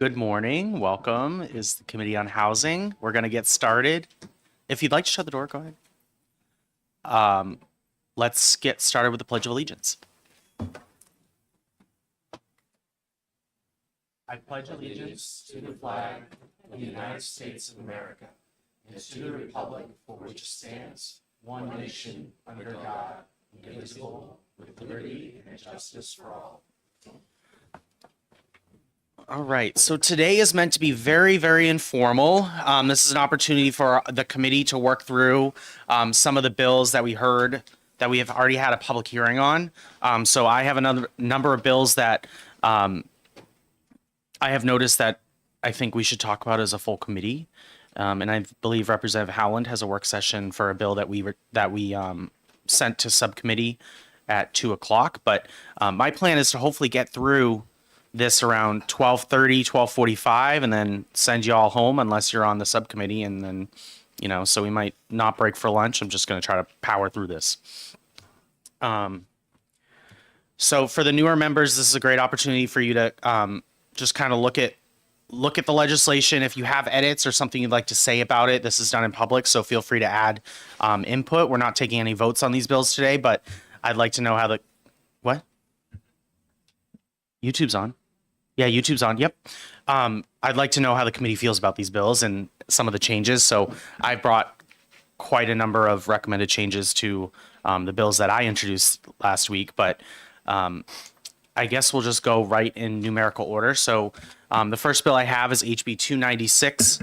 Good morning. Welcome is the Committee on Housing. We're going to get started. If you'd like to shut the door, go ahead. Let's get started with the Pledge of Allegiance. I pledge allegiance to the flag of the United States of America and to the republic for which it stands, one nation, under God, indivisible, with liberty and justice for all. All right, so today is meant to be very, very informal. This is an opportunity for the committee to work through some of the bills that we heard that we have already had a public hearing on. So I have another number of bills that I have noticed that I think we should talk about as a full committee. And I believe Representative Howland has a work session for a bill that we sent to subcommittee at 2 o'clock. But my plan is to hopefully get through this around 12:30, 12:45, and then send you all home unless you're on the subcommittee. And then, so we might not break for lunch. I'm just going to try to power through this. So for the newer members, this is a great opportunity for you to just kind of look at the legislation. If you have edits or something you'd like to say about it, this is done in public, so feel free to add input. We're not taking any votes on these bills today, but I'd like to know how what? YouTube's on. Yeah, YouTube's on. Yep. I'd like to know how the committee feels about these bills and some of the changes. So I brought quite a number of recommended changes to the bills that I introduced last week, but I guess we'll just go right in numerical order. So the first bill I have is HB 296.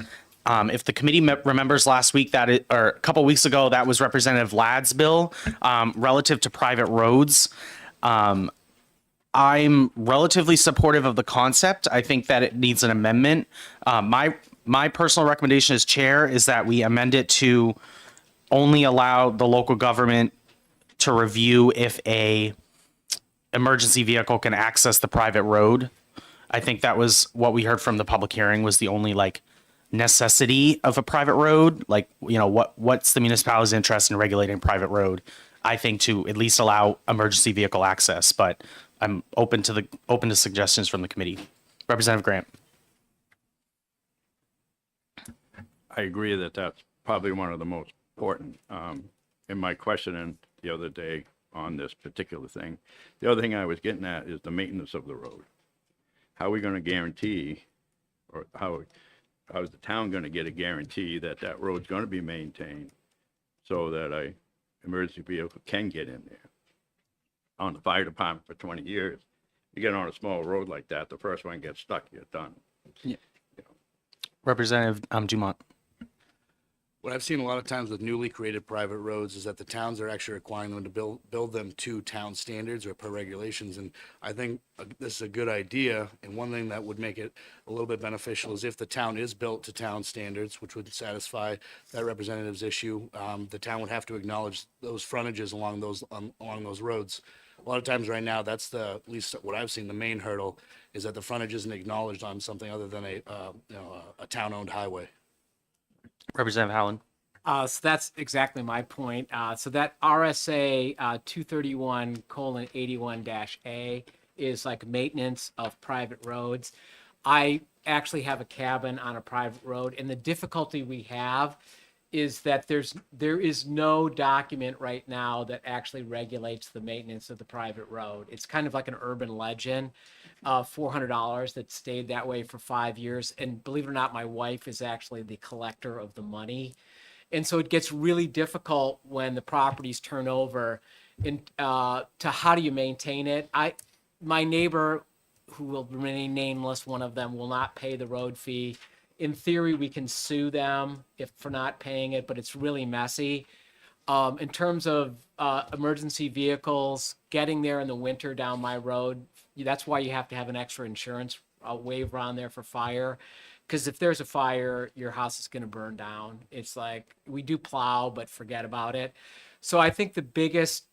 If the committee remembers last week or a couple weeks ago, that was Representative Ladd's bill relative to private roads. I'm relatively supportive of the concept. I think that it needs an amendment. My personal recommendation as chair is that we amend it to only allow the local government to review if a emergency vehicle can access the private road. I think that was what we heard from the public hearing was the only necessity of a private road. What's the municipality's interest in regulating private road? I think to at least allow emergency vehicle access, but I'm open to suggestions from the committee. Representative Grant. I agree that that's probably one of the most important. In my questioning the other day on this particular thing, the other thing I was getting at is the maintenance of the road. How are we going to guarantee, or how is the town going to get a guarantee that that road's going to be maintained so that a emergency vehicle can get in there? On the fire department for 20 years, you get on a small road like that, the first one gets stuck, you're done. Yeah. Representative Dumont. What I've seen a lot of times with newly created private roads is that the towns are actually requiring them to build them to town standards or per regulations. And I think this is a good idea. And one thing that would make it a little bit beneficial is if the town is built to town standards, which would satisfy that representative's issue, the town would have to acknowledge those frontages along those roads. A lot of times right now, that's at least what I've seen, the main hurdle is that the frontage isn't acknowledged on something other than a town-owned highway. Representative Howland. So that's exactly my point. So that RSA 231:81-A is like maintenance of private roads. I actually have a cabin on a private road, and the difficulty we have is that there is no document right now that actually regulates the maintenance of the private road. It's kind of like an urban legend. $400 that stayed that way for 5 years. And believe it or not, my wife is actually the collector of the money. And so it gets really difficult when the properties turn over to how do you maintain it? My neighbor, who will remain nameless, one of them will not pay the road fee. In theory, we can sue them for not paying it, but it's really messy. In terms of emergency vehicles, getting there in the winter down my road, that's why you have to have an extra insurance waiver on there for fire. Because if there's a fire, your house is going to burn down. It's like we do plow, but forget about it. So I think the biggest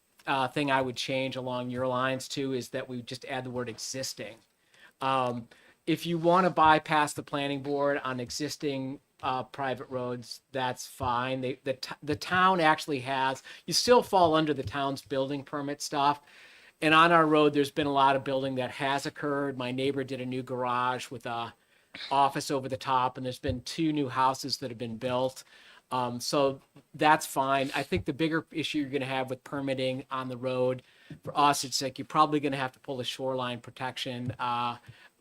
thing I would change along your lines too is that we just add the word existing. If you want to bypass the planning board on existing private roads, that's fine. The town actually has, you still fall under the town's building permit stuff. And on our road, there's been a lot of building that has occurred. My neighbor did a new garage with a office over the top, and there's been 2 new houses that have been built. So that's fine. I think the bigger issue you're going to have with permitting on the road, for us, it's like you're probably going to have to pull a shoreline protection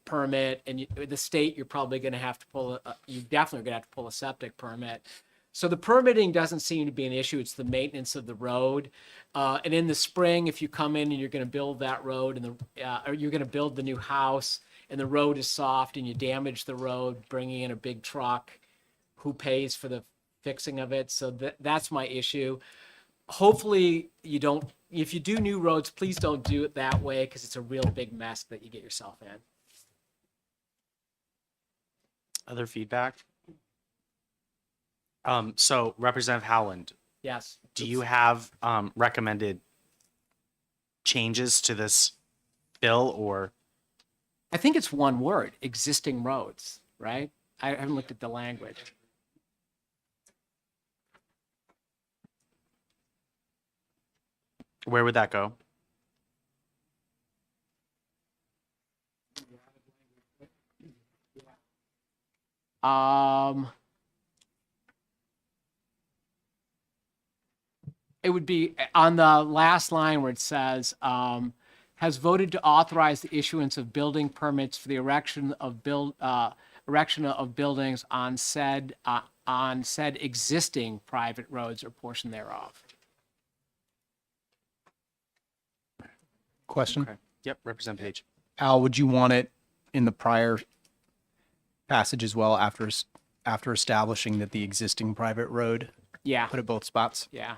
permit, and the state, you're probably going to have to pull you definitely going to have to pull a septic permit. So the permitting doesn't seem to be an issue. It's the maintenance of the road. And in the spring, if you come in and you're going to build that road and or you're going to build the new house and the road is soft and you damage the road, bringing in a big truck, who pays for the fixing of it? So that's my issue. Hopefully you don't, if you do new roads, please don't do it that way, because it's a real big mess that you get yourself in. Other feedback? So Representative Howland, Yes. do you have recommended changes to this bill, or? I think it's one word, existing roads, right? I haven't looked at the language. Where would that go? It would be on the last line where it says, has voted to authorize the issuance of building permits for the erection of buildings on said existing private roads or portion thereof. Question. Okay. Yep, Representative Page. Al, would you want it in the prior passage as well after establishing that the existing private road, Yeah, put at both spots? yeah.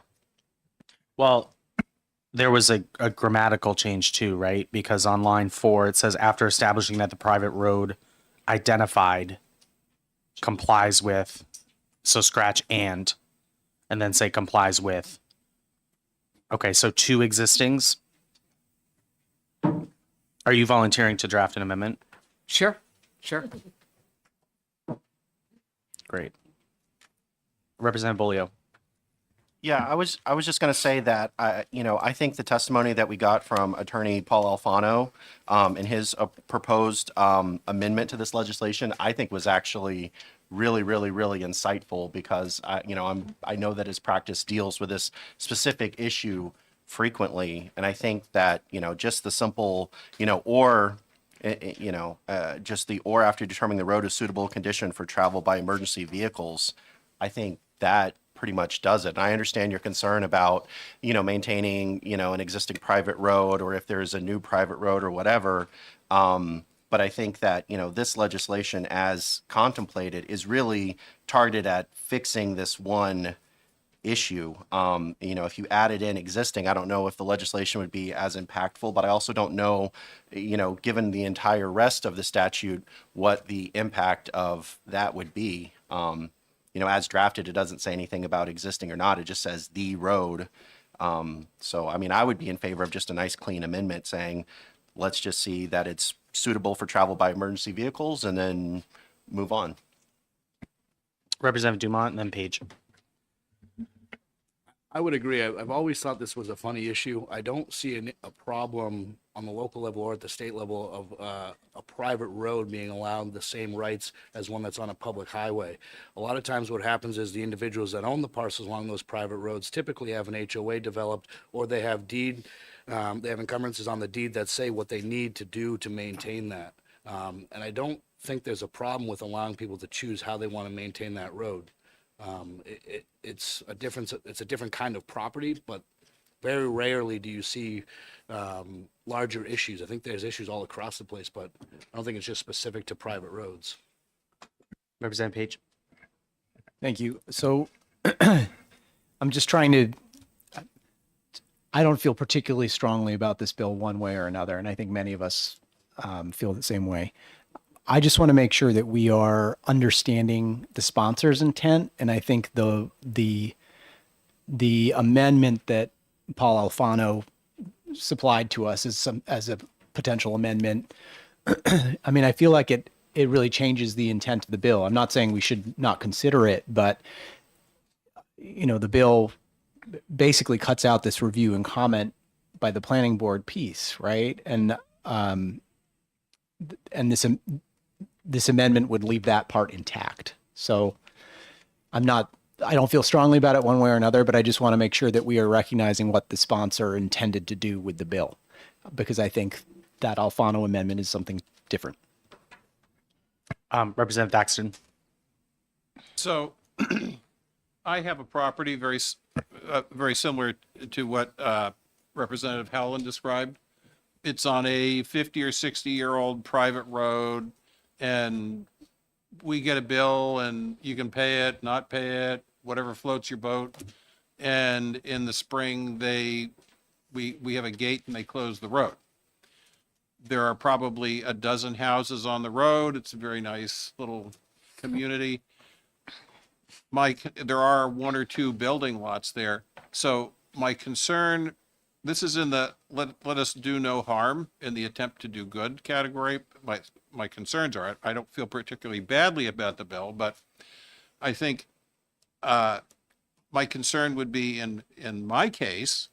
Well, there was a grammatical change too, right? Because on line 4, it says after establishing that the private road identified complies with, so scratch and then say complies with. Okay, so 2 existings. Are you volunteering to draft an amendment? Sure, sure. Great. Representative Bolio. Yeah, I was just going to say that I think the testimony that we got from Attorney Paul Alfano in his proposed amendment to this legislation, I think was actually really, really, really insightful, because I know that his practice deals with this specific issue frequently, and I think that just the simple or just the or after determining the road is suitable condition for travel by emergency vehicles, I think that pretty much does it. And I understand your concern about, maintaining, an existing private road, or if there's a new private road or whatever. But I think that, this legislation as contemplated is really targeted at fixing this one issue. If you added in existing, I don't know if the legislation would be as impactful, but I also don't know, given the entire rest of the statute, what the impact of that would be. As drafted, it doesn't say anything about existing or not. It just says the road. So, I would be in favor of just a nice clean amendment saying, let's just see that it's suitable for travel by emergency vehicles and then move on. Representative Dumont and then Page. I would agree. I've always thought this was a funny issue. I don't see a problem on the local level or at the state level of a private road being allowed the same rights as one that's on a public highway. A lot of times what happens is the individuals that own the parcels along those private roads typically have an HOA developed, or they have they have encumbrances on the deed that say what they need to do to maintain that. And I don't think there's a problem with allowing people to choose how they want to maintain that road. It's a different kind of property, but very rarely do you see larger issues. I think there's issues all across the place, but I don't think it's just specific to private roads. Representative Page. Thank you. So I'm just trying to, I don't feel particularly strongly about this bill one way or another, and I think many of us feel the same way. I just want to make sure that we are understanding the sponsor's intent, and I think the amendment that Paul Alfano supplied to us as a potential amendment, I feel like it really changes the intent of the bill. I'm not saying we should not consider it, but the bill basically cuts out this review and comment by the planning board piece, right? And this this amendment would leave that part intact. So I don't feel strongly about it one way or another, but I just want to make sure that we are recognizing what the sponsor intended to do with the bill, because I think that Alfano amendment is something different. Representative Thaxton. So I have a property very similar to what Representative Howland described. It's on a 50 or 60-year-old private road, and we get a bill and you can pay it, not pay it, whatever floats your boat. And in the spring, we have a gate and they close the road. There are probably a dozen houses on the road. It's a very nice little community. Mike, there are one or two building lots there. So my concern, this is in the let us do no harm in the attempt to do good category. My concerns are, I don't feel particularly badly about the bill, but I think my concern would be in my case,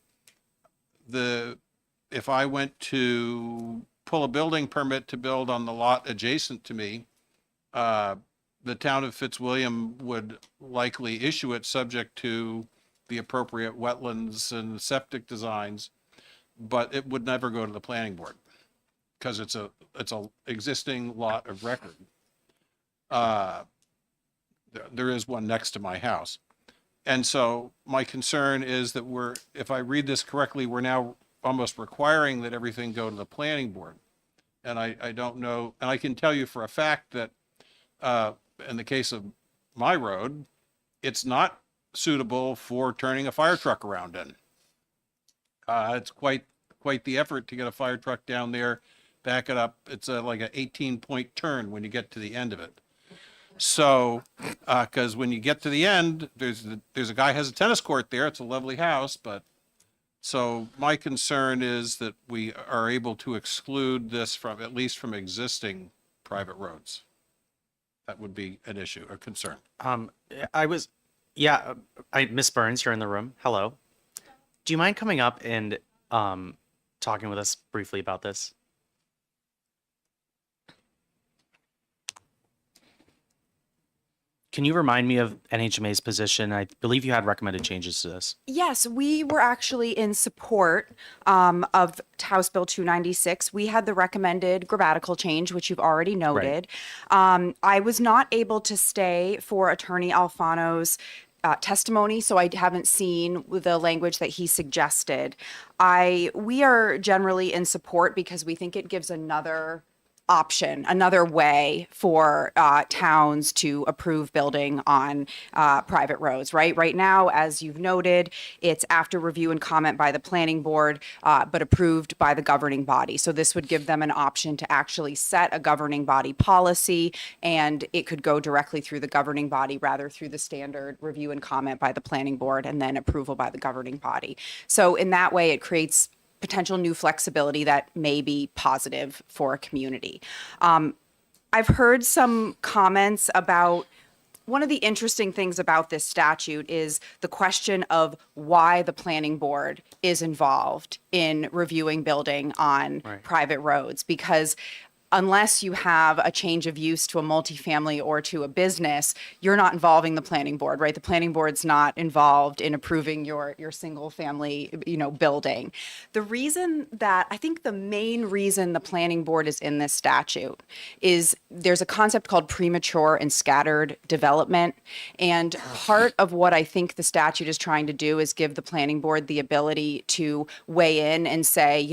if I went to pull a building permit to build on the lot adjacent to me, the town of Fitzwilliam would likely issue it subject to the appropriate wetlands and septic designs, but it would never go to the planning board because it's a existing lot of record. There is one next to my house. And so my concern is that if I read this correctly, we're now almost requiring that everything go to the planning board. And I don't know, and I can tell you for a fact that in the case of my road, it's not suitable for turning a fire truck around in. It's quite the effort to get a fire truck down there, back it up. It's like an 18-point turn when you get to the end of it. So, because when you get to the end, there's a guy has a tennis court there. It's a lovely house, but so my concern is that we are able to exclude this from, at least from existing private roads. That would be an issue, a concern. Miss Burns, you're in the room. Hello. Do you mind coming up and talking with us briefly about this? Can you remind me of NHMA's position? I believe you had recommended changes to this. Yes, we were actually in support of House Bill 296. We had the recommended grammatical change, which you've already noted. I was not able to stay for Attorney Alfano's testimony, so I haven't seen the language that he suggested. We are generally in support because we think it gives another option, another way for towns to approve building on private roads, right? Right now, as you've noted, it's after review and comment by the planning board, but approved by the governing body. So this would give them an option to actually set a governing body policy, and it could go directly through the governing body rather through the standard review and comment by the planning board and then approval by the governing body. So in that way, it creates potential new flexibility that may be positive for a community. I've heard some comments about one of the interesting things about this statute is the question of why the planning board is involved in reviewing building on private roads, because unless you have a change of use to a multifamily or to a business, you're not involving the planning board, right? The planning board's not involved in approving your single family, building. The reason that I think the main reason the planning board is in this statute is there's a concept called premature and scattered development. And part of what I think the statute is trying to do is give the planning board the ability to weigh in and say,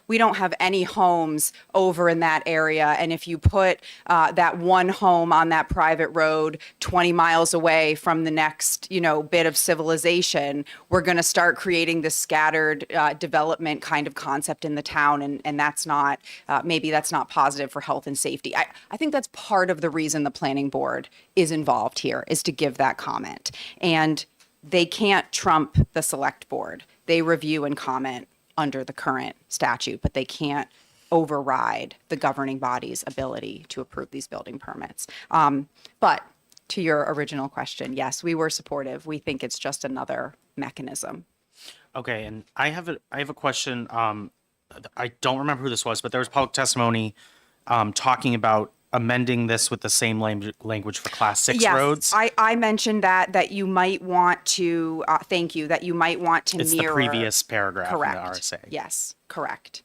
we don't have any homes over in that area. And if you put that one home on that private road 20 miles away from the next, bit of civilization, we're going to start creating this scattered development kind of concept in the town. And that's not, maybe that's not positive for health and safety. I think that's part of the reason the planning board is involved here, is to give that comment. And they can't trump the select board. They review and comment under the current statute, but they can't override the governing body's ability to approve these building permits. But to your original question, yes, we were supportive. We think it's just another mechanism. Okay, and I have a question. I don't remember who this was, but there was public testimony talking about amending this with the same language for class 6 Yes, roads? I mentioned that you might want to, thank you, that you might want to It's mirror. the previous paragraph in the Correct. RSA. Yes, correct.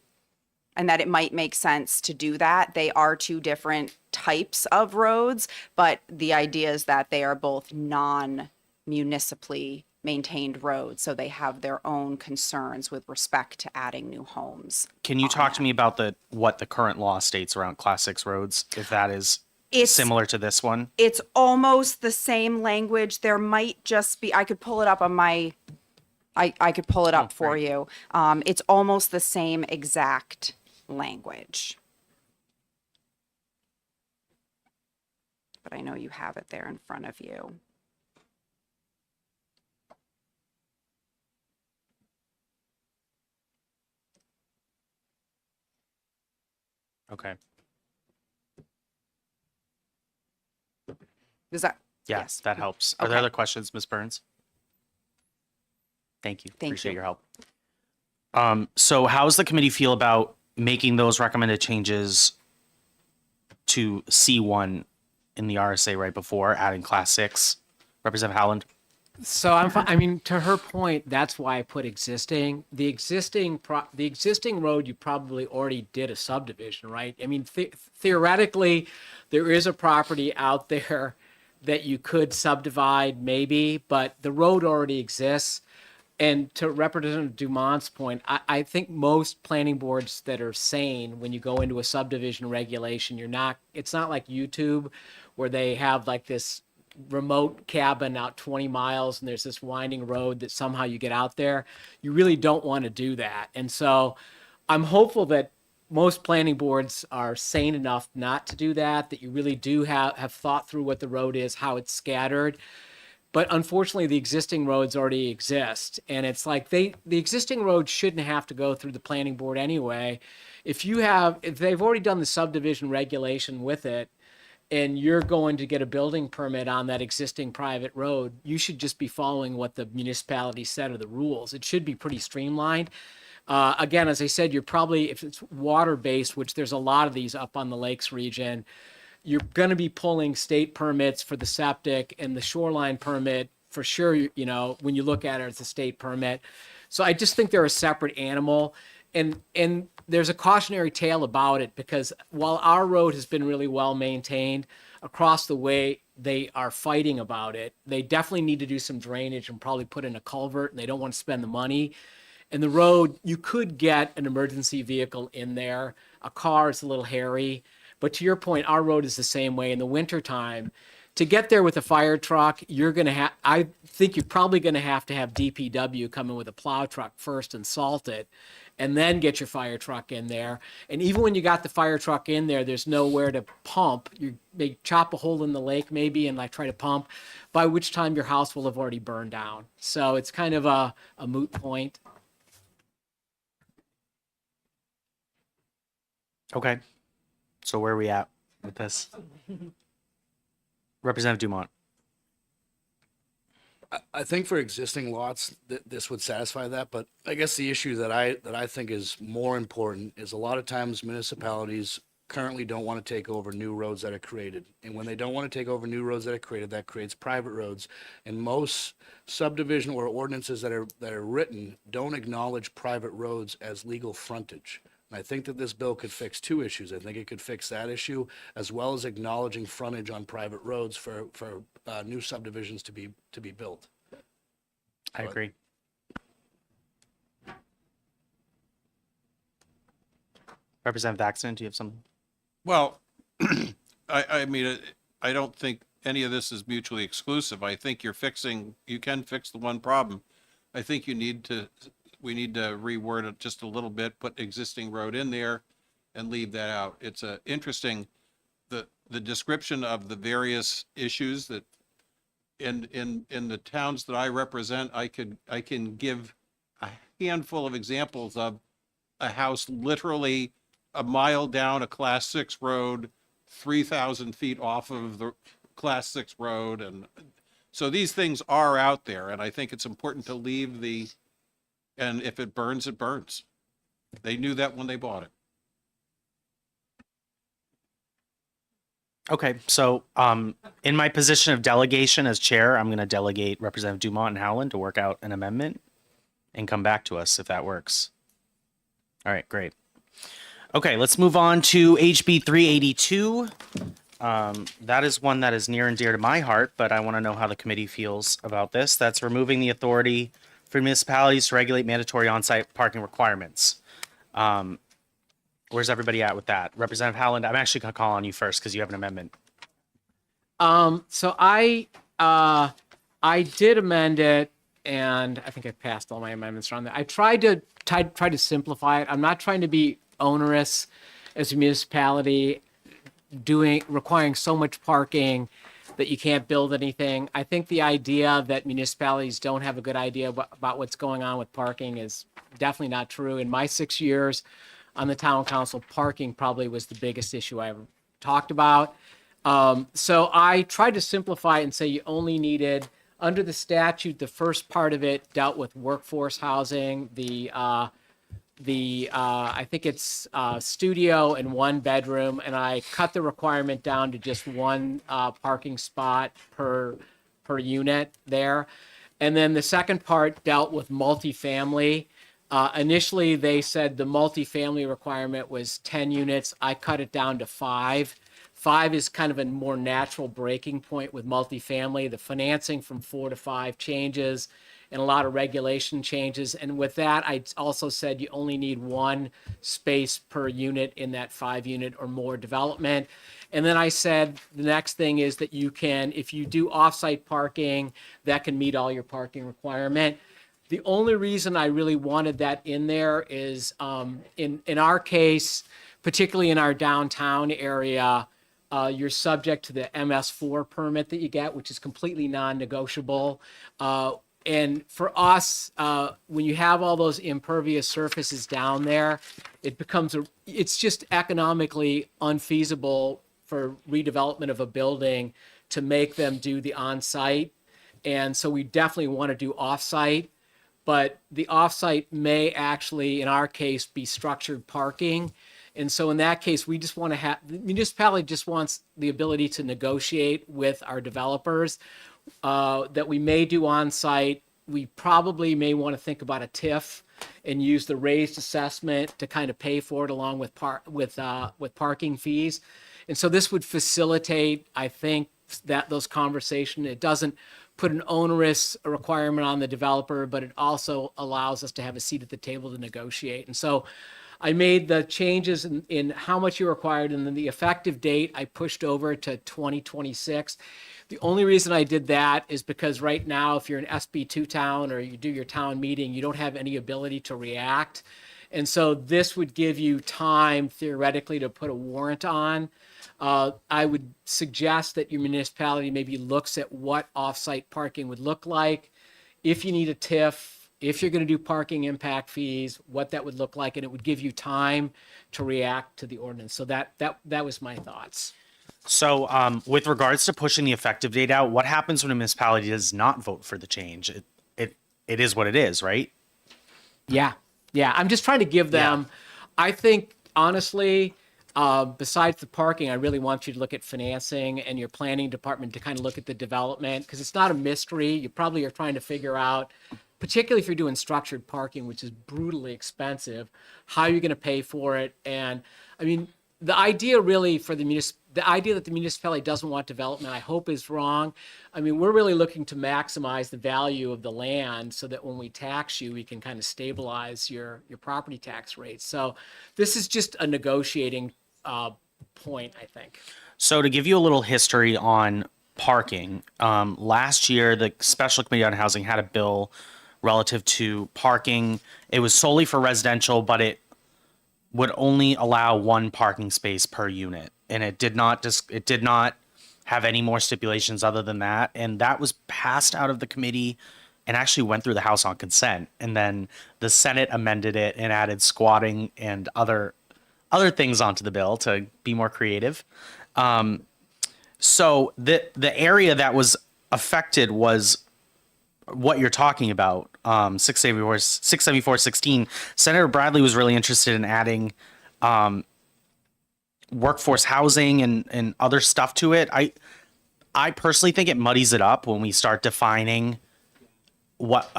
And that it might make sense to do that. They are two different types of roads, but the idea is that they are both non-municipally maintained roads, so they have their own concerns with respect to adding new homes. Can you talk to me about what the current law states around class 6 roads, if that is It's- similar to this one? It's almost the same language. There might just be, I could pull it up on my, I could pull it up for great. you. It's almost the same exact language. But I know you have it there in front of you. Okay. Does that? Yes, that helps. Are there Okay. other questions, Ms. Burns? Thank you. Thank Appreciate you. your help. So how does the committee feel about making those recommended changes to C1 in the RSA right before adding class 6? Representative Howland? So I mean, to her point, that's why I put existing. The existing road, you probably already did a subdivision, right? I mean, theoretically, there is a property out there that you could subdivide, maybe, but the road already exists. And to Representative Dumont's point, I think most planning boards that are sane, when you go into a subdivision regulation, it's not like YouTube where they have like this remote cabin out 20 miles and there's this winding road that somehow you get out there. You really don't want to do that. And so I'm hopeful that most planning boards are sane enough not to do that, that you really do have thought through what the road is, how it's scattered. But unfortunately, the existing roads already exist. And it's like the existing roads shouldn't have to go through the planning board anyway. If they've already done the subdivision regulation with it, and you're going to get a building permit on that existing private road, you should just be following what the municipality said are the rules. It should be pretty streamlined. Again, as I said, you're probably, if it's water-based, which there's a lot of these up on the Lakes region, you're going to be pulling state permits for the septic and the shoreline permit for sure. You know, when you look at it, it's a state permit. So I just think they're a separate animal. And there's a cautionary tale about it because while our road has been really well maintained, across the way they are fighting about it. They definitely need to do some drainage and probably put in a culvert, and they don't want to spend the money. And the road, you could get an emergency vehicle in there. A car is a little hairy. But to your point, our road is the same way in the wintertime. To get there with a fire truck, I think you're probably going to have DPW come in with a plow truck first and salt it, and then get your fire truck in there. And even when you got the fire truck in there, there's nowhere to pump. You may chop a hole in the lake maybe and like try to pump, by which time your house will have already burned down. So it's kind of a moot point. Okay. So where are we at with this? Representative Dumont. I think for existing lots, this would satisfy that, but I guess the issue that I think is more important is a lot of times municipalities currently don't want to take over new roads that are created. And when they don't want to take over new roads that are created, that creates private roads. And most subdivision or ordinances that are written don't acknowledge private roads as legal frontage. And I think that this bill could fix two issues. I think it could fix that issue as well as acknowledging frontage on private roads for new subdivisions to be built. I agree. Representative Thaxton, do you have something? Well, I mean, I don't think any of this is mutually exclusive. I think you can fix the one problem. I think we need to reword it just a little bit, put existing road in there and leave that out. It's interesting, the description of the various issues that in the towns that I represent, I can give a handful of examples of a house literally a mile down a class 6 road, 3,000 feet off of the class 6 road. And so these things are out there. And I think it's important to leave and if it burns, it burns. They knew that when they bought it. Okay, so in my position of delegation as chair, I'm going to delegate Representative Dumont and Howland to work out an amendment and come back to us if that works. All right, great. Okay, let's move on to HB 382. That is one that is near and dear to my heart, but I want to know how the committee feels about this. That's removing the authority for municipalities to regulate mandatory on-site parking requirements. Where's everybody at with that? Representative Howland, I'm actually going to call on you first because you have an amendment. So I did amend it, and I think I passed all my amendments around there. I tried to simplify it. I'm not trying to be onerous as a municipality, requiring so much parking that you can't build anything. I think the idea that municipalities don't have a good idea about what's going on with parking is definitely not true. In my 6 years on the town council, parking probably was the biggest issue I ever talked about. So I tried to simplify it and say you only needed, under the statute, the first part of it dealt with workforce housing, I think it's studio and 1 bedroom, and I cut the requirement down to just 1 parking spot per unit there. And then the second part dealt with multifamily. Initially, they said the multifamily requirement was 10 units. I cut it down to 5. 5 is kind of a more natural breaking point with multifamily. The financing from 4 to 5 changes, and a lot of regulation changes. And with that, I also said you only need 1 space per unit in that 5-unit or more development. And then I said the next thing is that you can, if you do off-site parking, that can meet all your parking requirement. The only reason I really wanted that in there is in our case, particularly in our downtown area, you're subject to the MS4 permit that you get, which is completely non-negotiable. And for us, when you have all those impervious surfaces down there, it's just economically unfeasible for redevelopment of a building to make them do the on-site. And so we definitely want to do off-site, but the off-site may actually, in our case, be structured parking. And so in that case, we just want to have, the municipality just wants the ability to negotiate with our developers that we may do on site. We probably may want to think about a TIF and use the raised assessment to kind of pay for it along with parking fees. And so this would facilitate, I think, those conversations. It doesn't put an onerous requirement on the developer, but it also allows us to have a seat at the table to negotiate. And so I made the changes in how much you required, and then the effective date I pushed over to 2026. The only reason I did that is because right now, if you're an SB2 town or you do your town meeting, you don't have any ability to react. And so this would give you time theoretically to put a warrant on. I would suggest that your municipality maybe looks at what off-site parking would look like. If you need a TIF, if you're going to do parking impact fees, what that would look like, and it would give you time to react to the ordinance. So that was my thoughts. So with regards to pushing the effective date out, what happens when a municipality does not vote for the change? It is what it is, right? Yeah. I'm just trying to give them, I think, honestly, besides the parking, I really want you to look at financing and your planning department to kind of look at the development, because it's not a mystery. You probably are trying to figure out, particularly if you're doing structured parking, which is brutally expensive, how you're going to pay for it. And I mean, the idea really for the idea that the municipality doesn't want development, I hope is wrong. I mean, we're really looking to maximize the value of the land so that when we tax you, we can kind of stabilize your property tax rates. So this is just a negotiating point, I think. So to give you a little history on parking, last year, the Special Committee on Housing had a bill relative to parking. It was solely for residential, but it would only allow 1 parking space per unit. And it did not have any more stipulations other than that. And that was passed out of the committee and actually went through the House on consent. And then the Senate amended it and added squatting and other things onto the bill to be more creative. So the area that was affected was what you're talking about, 674-16. Senator Bradley was really interested in adding workforce housing and other stuff to it. I personally think it muddies it up when we start defining what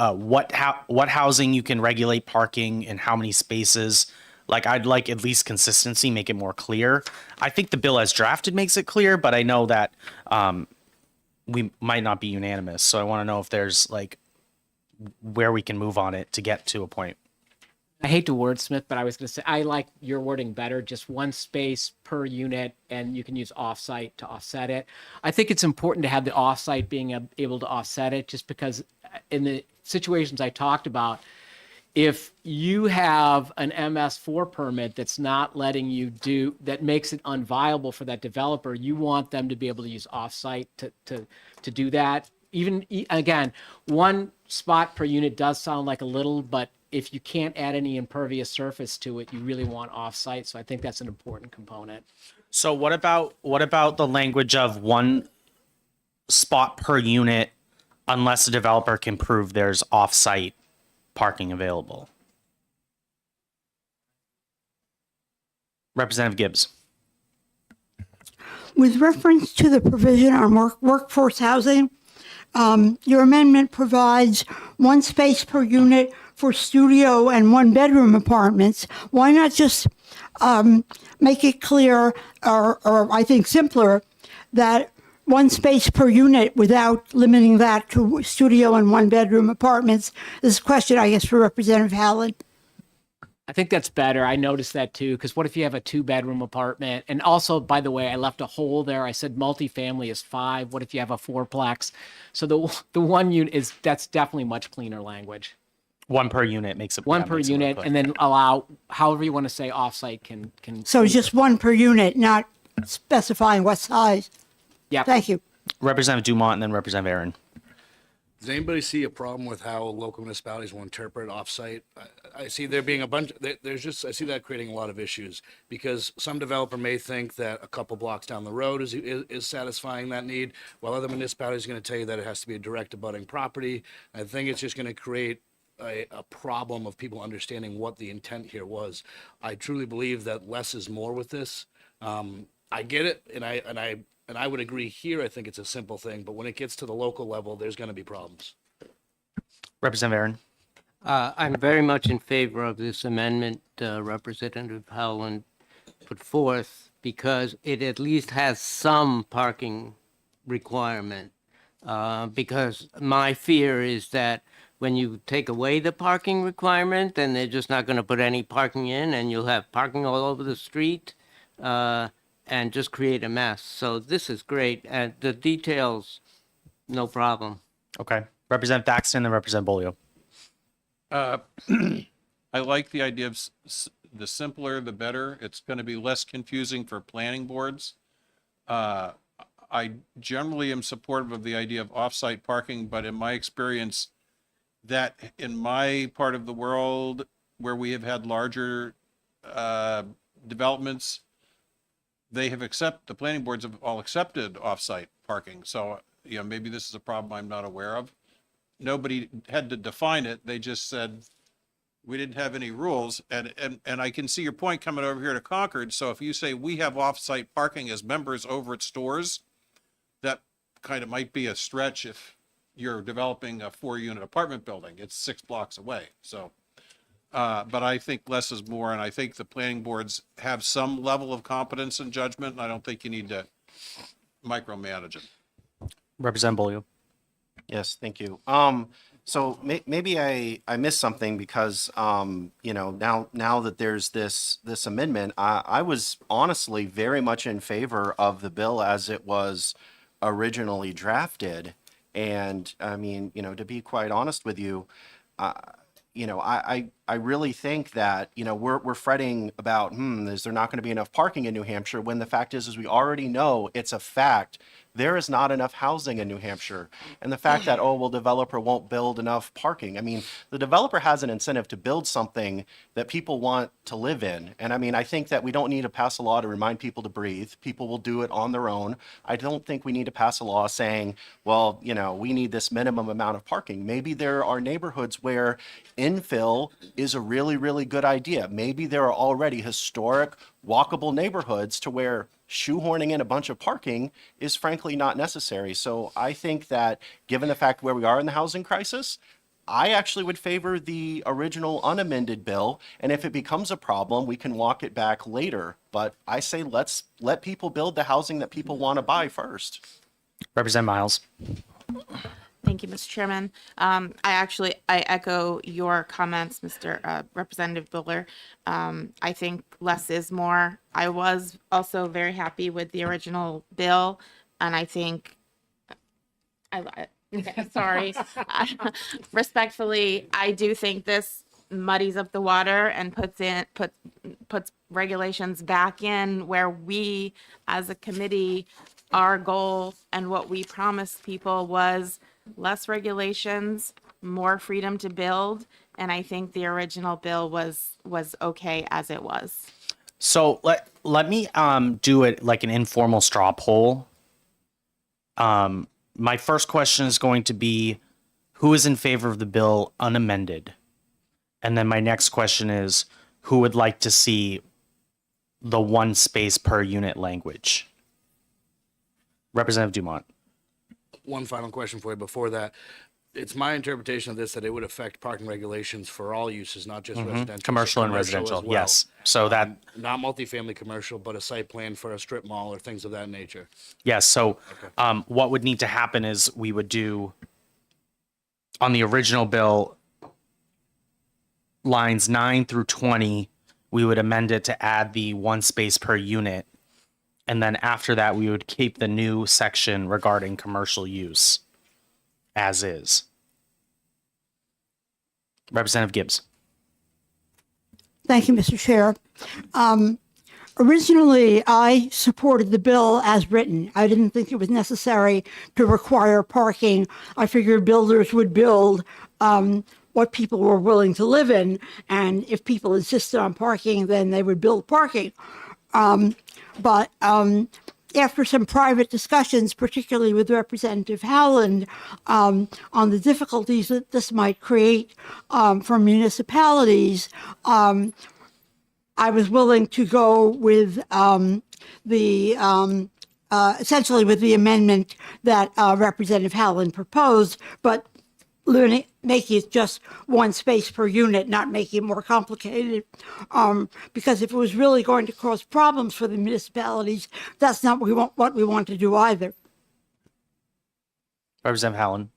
housing you can regulate parking and how many spaces. Like I'd like at least consistency, make it more clear. I think the bill as drafted makes it clear, but I know that we might not be unanimous. So I want to know if there's like where we can move on it to get to a point. I hate to wordsmith, but I was going to say I like your wording better. Just one space per unit, and you can use offsite to offset it. I think it's important to have the offsite being able to offset it, just because in the situations I talked about, if you have an MS4 permit that's not letting you do, that makes it unviable for that developer, you want them to be able to use offsite to do that. Even again, one spot per unit does sound like a little, but if you can't add any impervious surface to it, you really want offsite. So I think that's an important component. So what about the language of one spot per unit unless the developer can prove there's off-site parking available? Representative Gibbs. With reference to the provision on workforce housing, your amendment provides one space per unit for studio and one bedroom apartments. Why not just make it clear, or I think simpler, that one space per unit without limiting that to studio and one bedroom apartments? This is a question, I guess, for Representative Howland. I think that's better. I noticed that too, because what if you have a 2-bedroom apartment? And also, by the way, I left a hole there. I said multifamily is 5. What if you have a 4-plex? So the one unit that's definitely much cleaner language. One per unit makes it One yeah, per makes it unit, look and then allow however you want to say offsite can. So just one per unit, not specifying what size. Yeah. Thank you. Representative Dumont and then Representative Aaron. Does anybody see a problem with how local municipalities will interpret offsite? I see there being a bunch, I see that creating a lot of issues because some developer may think that a couple blocks down the road is satisfying that need, while other municipalities are going to tell you that it has to be a direct abutting property. I think it's just going to create a problem of people understanding what the intent here was. I truly believe that less is more with this. I get it, and I would agree here. I think it's a simple thing, but when it gets to the local level, there's going to be problems. Representative Aaron. I'm very much in favor of this amendment Representative Howland put forth because it at least has some parking requirement. Because my fear is that when you take away the parking requirement, then they're just not going to put any parking in, and you'll have parking all over the street and just create a mess. So this is great. And the details, no problem. Okay. Representative Thaxton and Representative Bolio. I like the idea of the simpler, the better. It's going to be less confusing for planning boards. I generally am supportive of the idea of off-site parking, but in my experience, that in my part of the world where we have had larger developments, the planning boards have all accepted off-site parking. So, maybe this is a problem I'm not aware of. Nobody had to define it. They just said we didn't have any rules. And I can see your point coming over here to Concord. So if you say we have off-site parking as members over at stores, that kind of might be a stretch if you're developing a 4-unit apartment building. It's 6 blocks away. So, but I think less is more. And I think the planning boards have some level of competence and judgment. And I don't think you need to micromanage it. Representative Bolio. Yes, thank you. So maybe I missed something because, now that there's this amendment, I was honestly very much in favor of the bill as it was originally drafted. And I mean, to be quite honest with you, I really think that, we're fretting about, is there not going to be enough parking in New Hampshire, when the fact is we already know it's a fact. There is not enough housing in New Hampshire. And the fact that, developer won't build enough parking. I mean, the developer has an incentive to build something that people want to live in. And I mean, I think that we don't need to pass a law to remind people to breathe. People will do it on their own. I don't think we need to pass a law saying, we need this minimum amount of parking. Maybe there are neighborhoods where infill is a really, really good idea. Maybe there are already historic, walkable neighborhoods to where shoehorning in a bunch of parking is frankly not necessary. So I think that given the fact where we are in the housing crisis, I actually would favor the original unamended bill. And if it becomes a problem, we can walk it back later. But I say let's let people build the housing that people want to buy first. Representative Miles. Thank you, Mr. Chairman. I echo your comments, Mr. Representative Buller. I think less is more. I was also very happy with the original bill, and I think, okay, sorry. Respectfully, I do think this muddies up the water and puts regulations back in where we, as a committee, our goal and what we promised people was less regulations, more freedom to build, and I think the original bill was okay as it was. So let me do it like an informal straw poll. My first question is going to be, who is in favor of the bill unamended? And then my next question is, who would like to see the one space per unit language? Representative Dumont. One final question for you before that. It's my interpretation of this that it would affect parking regulations for all uses, not just residential. so Commercial and as residential, well. yes. So that, Not multifamily commercial, but a site plan for a strip mall or things of that nature. yes. So what would need to happen is we would do, on the original bill, lines 9 through 20, we would amend it to add the one space per unit. And then after that, we would keep the new section regarding commercial use as is. Representative Gibbs. Thank you, Mr. Chair. Originally, I supported the bill as written. I didn't think it was necessary to require parking. I figured builders would build what people were willing to live in, and if people insisted on parking, then they would build parking. But after some private discussions, particularly with Representative Howland, on the difficulties that this might create for municipalities, I was willing to go with essentially with the amendment that Representative Howland proposed, but making it just one space per unit, not making it more complicated. Because if it was really going to cause problems for the municipalities, that's not what we want to do either. Representative Howland.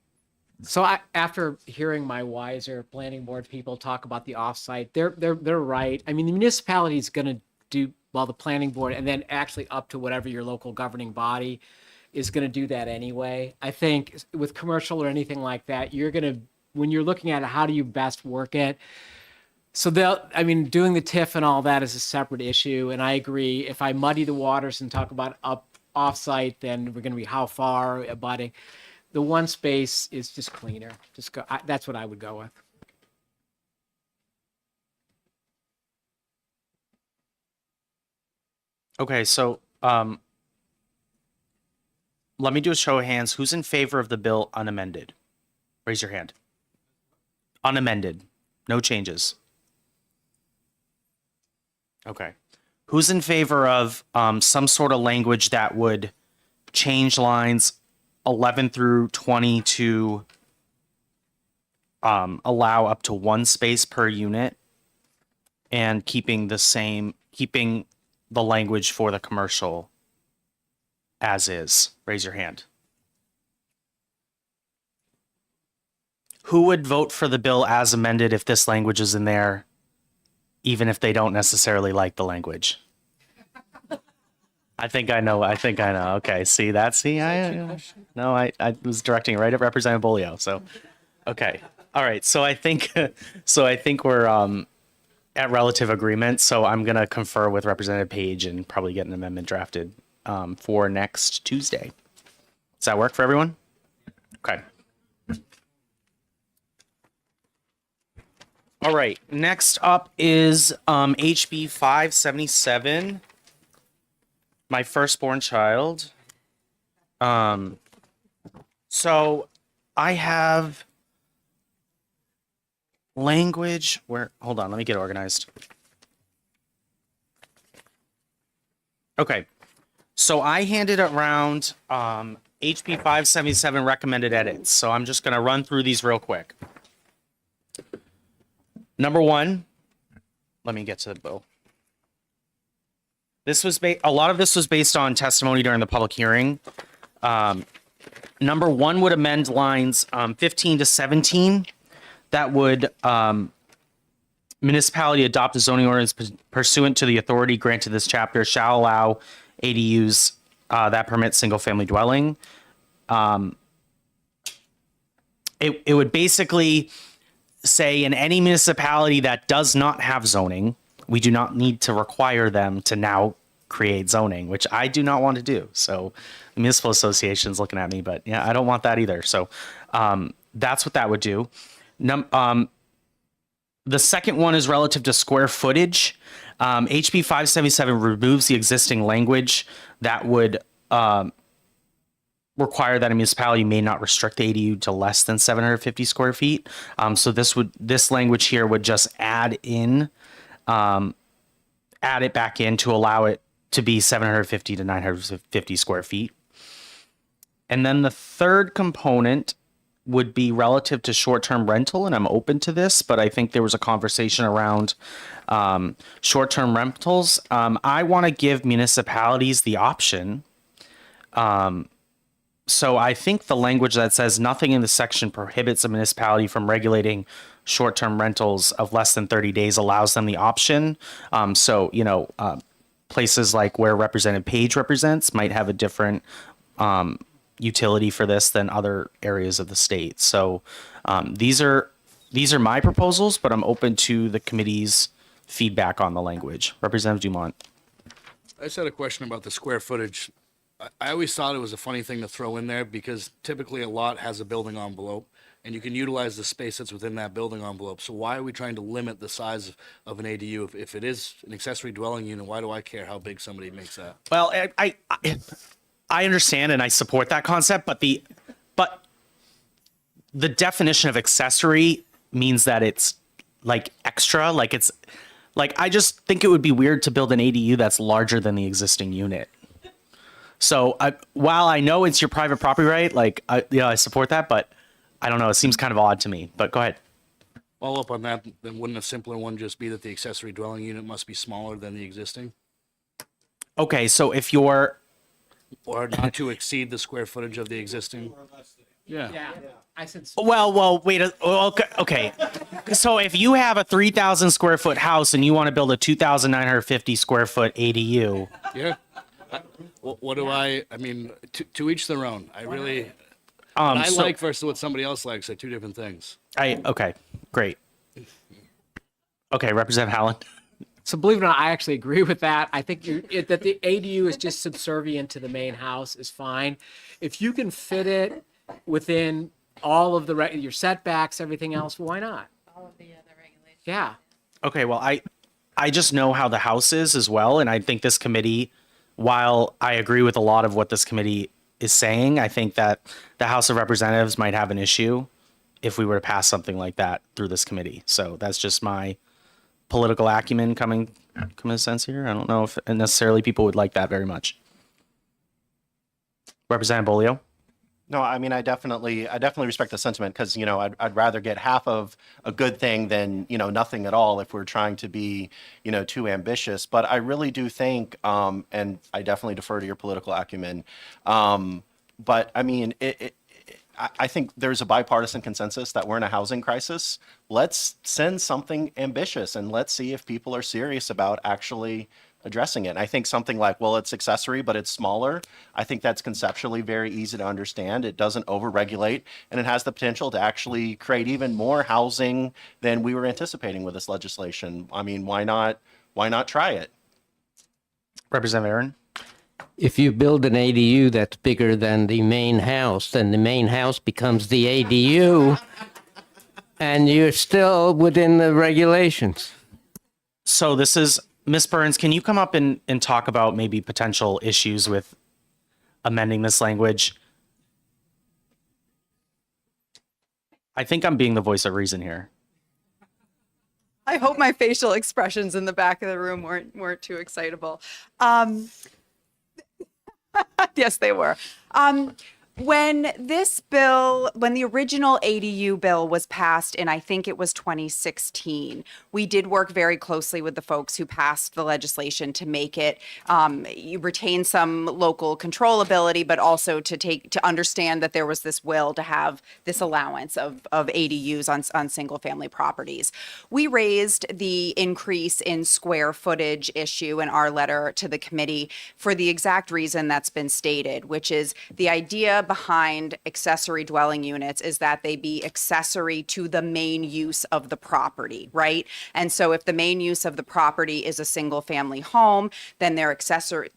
So after hearing my wiser planning board people talk about the offsite, they're right. I mean, the municipality is going to do, well, the planning board, and then actually up to whatever your local governing body is going to do that anyway. I think with commercial or anything like that, you're going to, when you're looking at it, how do you best work it? So doing the TIF and all that is a separate issue. And I agree, if I muddy the waters and talk about offsite, then we're going to be how far abutting. The one space is just cleaner. That's what I would go with. Okay, so let me do a show of hands. Who's in favor of the bill unamended? Raise your hand. Unamended. No changes. Okay. Who's in favor of some sort of language that would change lines 11 through 20 to allow up to one space per unit and keeping the language for the commercial as is? Raise your hand. Who would vote for the bill as amended if this language is in there, even if they don't necessarily like the language? I think I know. Okay, see that? I was directing right at Representative Bolio. So, okay, all right. So I think we're at relative agreement. So I'm gonna confer with Representative Page and probably get an amendment drafted for next Tuesday. Does that work for everyone? Okay. All right. Next up is HB 577. My firstborn child. So I have language where, hold on, let me get organized. Okay. So I handed around HB 577 recommended edits. So I'm just going to run through these real quick. Number one, let me get to the bill. This was a lot of this was based on testimony during the public hearing. Number one would amend lines 15 to 17. That would municipality adopt a zoning ordinance pursuant to the authority granted this chapter shall allow ADUs that permit single family dwelling. It would basically say in any municipality that does not have zoning, we do not need to require them to now create zoning, which I do not want to do. So the municipal association's looking at me, but yeah, I don't want that either. So that's what that would do. The second one is relative to square footage. HB 577 removes the existing language that would require that a municipality may not restrict the ADU to less than 750 square feet. So this language here would just add it back in to allow it to be 750 to 950 square feet. And then the third component would be relative to short-term rental, and I'm open to this, but I think there was a conversation around short-term rentals. I want to give municipalities the option. So I think the language that says nothing in the section prohibits a municipality from regulating short-term rentals of less than 30 days allows them the option. Places like where Representative Page represents might have a different utility for this than other areas of the state. So these are my proposals, but I'm open to the committee's feedback on the language. Representative Dumont. I just had a question about the square footage. I always thought it was a funny thing to throw in there because typically a lot has a building envelope and you can utilize the space that's within that building envelope. So why are we trying to limit the size of an ADU? If it is an accessory dwelling unit, why do I care how big somebody makes that? Well, I understand and I support that concept, but the definition of accessory means that it's like extra, like it's like I just think it would be weird to build an ADU that's larger than the existing unit. So while I know it's your private property right, I support that, but I don't know, it seems kind of odd to me. But go ahead. Follow up on that, then wouldn't a simpler one just be that the accessory dwelling unit must be smaller than the existing? Okay, so if you're Or not to exceed the square footage of the existing? Yeah, I said. So. well, wait. Okay. So if you have a 3,000 square foot house and you want to build a 2,950 square foot ADU, Yeah. What do I mean, to each their own. I really, what I like versus what somebody else likes are two different things. Okay, great. Okay, Representative Howland. So believe it or not, I actually agree with that. I think that the ADU is just subservient to the main house is fine. If you can fit it within all of your setbacks, everything else, why not? All of the other regulations. Yeah. Okay, well, I just know how the House is as well, and I think this committee, while I agree with a lot of what this committee is saying, I think that the House of Representatives might have an issue if we were to pass something like that through this committee. So that's just my political acumen coming to sense here. I don't know if necessarily people would like that very much. Representative Bolio. No, I mean, I definitely respect the sentiment because, I'd rather get half of a good thing than, nothing at all if we're trying to be, too ambitious. But I really do think, and I definitely defer to your political acumen. But I mean, I think there's a bipartisan consensus that we're in a housing crisis. Let's send something ambitious and let's see if people are serious about actually addressing it. And I think something like, well, it's accessory, but it's smaller. I think that's conceptually very easy to understand. It doesn't overregulate, and it has the potential to actually create even more housing than we were anticipating with this legislation. I mean, why not try it? Representative Aaron. If you build an ADU that's bigger than the main house, then the main house becomes the ADU, and you're still within the regulations. So this is Ms. Burns, can you come up and talk about maybe potential issues with amending this language? I think I'm being the voice of reason here. I hope my facial expressions in the back of the room weren't too excitable. Yes, they were. When the original ADU bill was passed in, I think it was 2016, we did work very closely with the folks who passed the legislation to make it you retain some local controllability, but also to understand that there was this will to have this allowance of ADUs on single family properties. We raised the increase in square footage issue in our letter to the committee for the exact reason that's been stated, which is the idea behind accessory dwelling units is that they be accessory to the main use of the property, right? And so if the main use of the property is a single family home, then they're accessory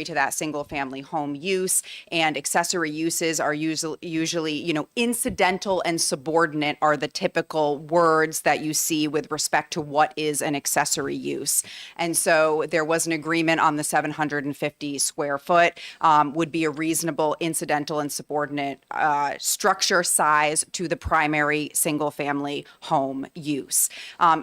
to that single family home use, and accessory uses are usually, incidental and subordinate are the typical words that you see with respect to what is an accessory use. And so there was an agreement on the 750 square foot would be a reasonable incidental and subordinate structure size to the primary single family home use.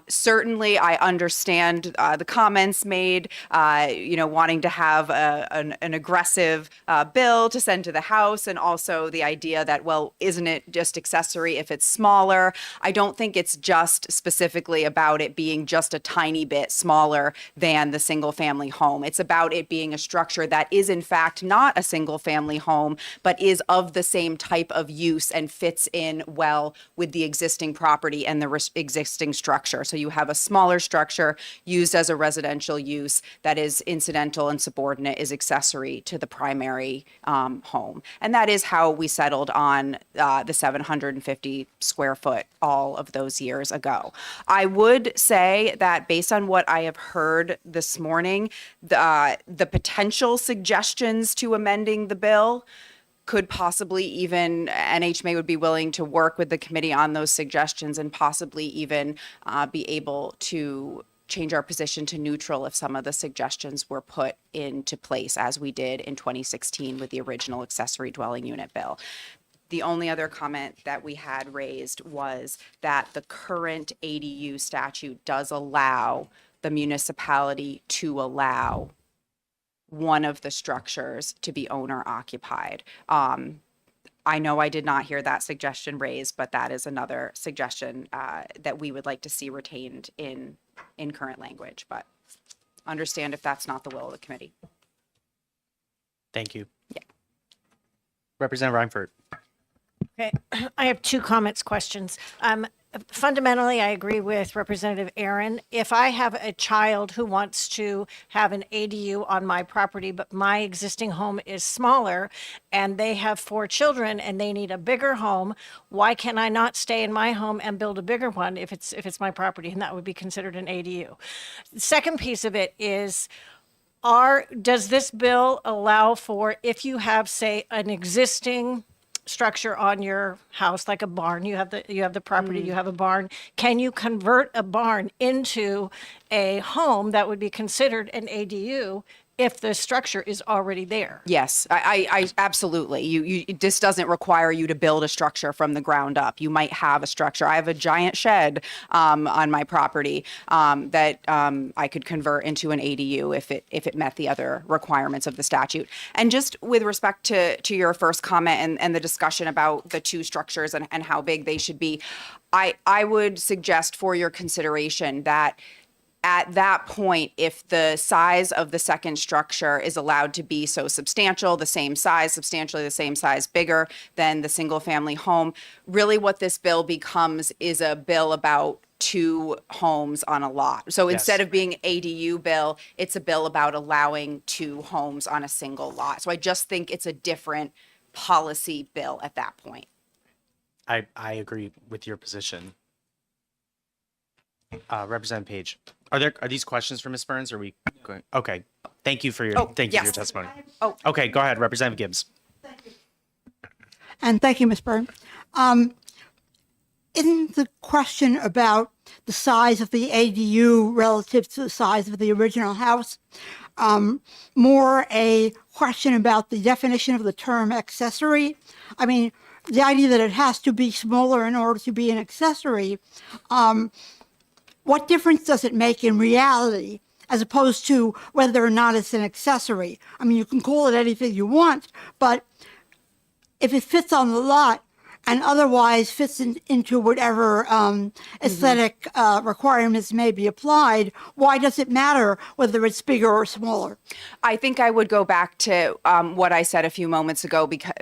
Certainly, I understand the comments made, wanting to have an aggressive bill to send to the House, and also the idea that, well, isn't it just accessory if it's smaller? I don't think it's just specifically about it being just a tiny bit smaller than the single family home. It's about it being a structure that is in fact not a single family home, but is of the same type of use and fits in well with the existing property and the existing structure. So you have a smaller structure used as a residential use that is incidental and subordinate, is accessory to the primary home. And that is how we settled on the 750 square foot all of those years ago. I would say that based on what I have heard this morning, the potential suggestions to amending the bill could possibly even, NHMA would be willing to work with the committee on those suggestions and possibly even be able to change our position to neutral if some of the suggestions were put into place, as we did in 2016 with the original accessory dwelling unit bill. The only other comment that we had raised was that the current ADU statute does allow the municipality to allow one of the structures to be owner occupied. I know I did not hear that suggestion raised, but that is another suggestion that we would like to see retained in current language, but understand if that's not the will of the committee. Thank you. Yeah. Representative Reinfurt. Okay, I have two questions. Fundamentally, I agree with Representative Aaron. If I have a child who wants to have an ADU on my property, but my existing home is smaller and they have 4 children and they need a bigger home, why can I not stay in my home and build a bigger one if it's my property, and that would be considered an ADU? The second piece of it is, does this bill allow for, if you have, say, an existing structure on your house, like a barn, you have the property, you have a barn, can you convert a barn into a home that would be considered an ADU if the structure is already there? Yes, I absolutely. This doesn't require you to build a structure from the ground up. You might have a structure. I have a giant shed on my property that I could convert into an ADU if it met the other requirements of the statute. And just with respect to your first comment and the discussion about the 2 structures and how big they should be, I would suggest for your consideration that at that point, if the size of the second structure is allowed to be so substantial, the same size, substantially the same size, bigger than the single family home, really what this bill becomes is a bill about 2 homes on a lot. So instead of being ADU bill, it's a bill about allowing 2 homes on a single lot. So I just think it's a different policy bill at that point. I agree with your position. Representative Page, are these questions for Ms. Burns? Or are we going? Okay, thank you for your for your testimony. Oh. Okay, go ahead, Representative Gibbs. And thank you, Ms. Byrne. Isn't the question about the size of the ADU relative to the size of the original house more a question about the definition of the term accessory? I mean, the idea that it has to be smaller in order to be an accessory what difference does it make in reality as opposed to whether or not it's an accessory? I mean, you can call it anything you want, but if it fits on the lot and otherwise fits into whatever aesthetic requirements may be applied, why does it matter whether it's bigger or smaller? I think I would go back to what I said a few moments ago, because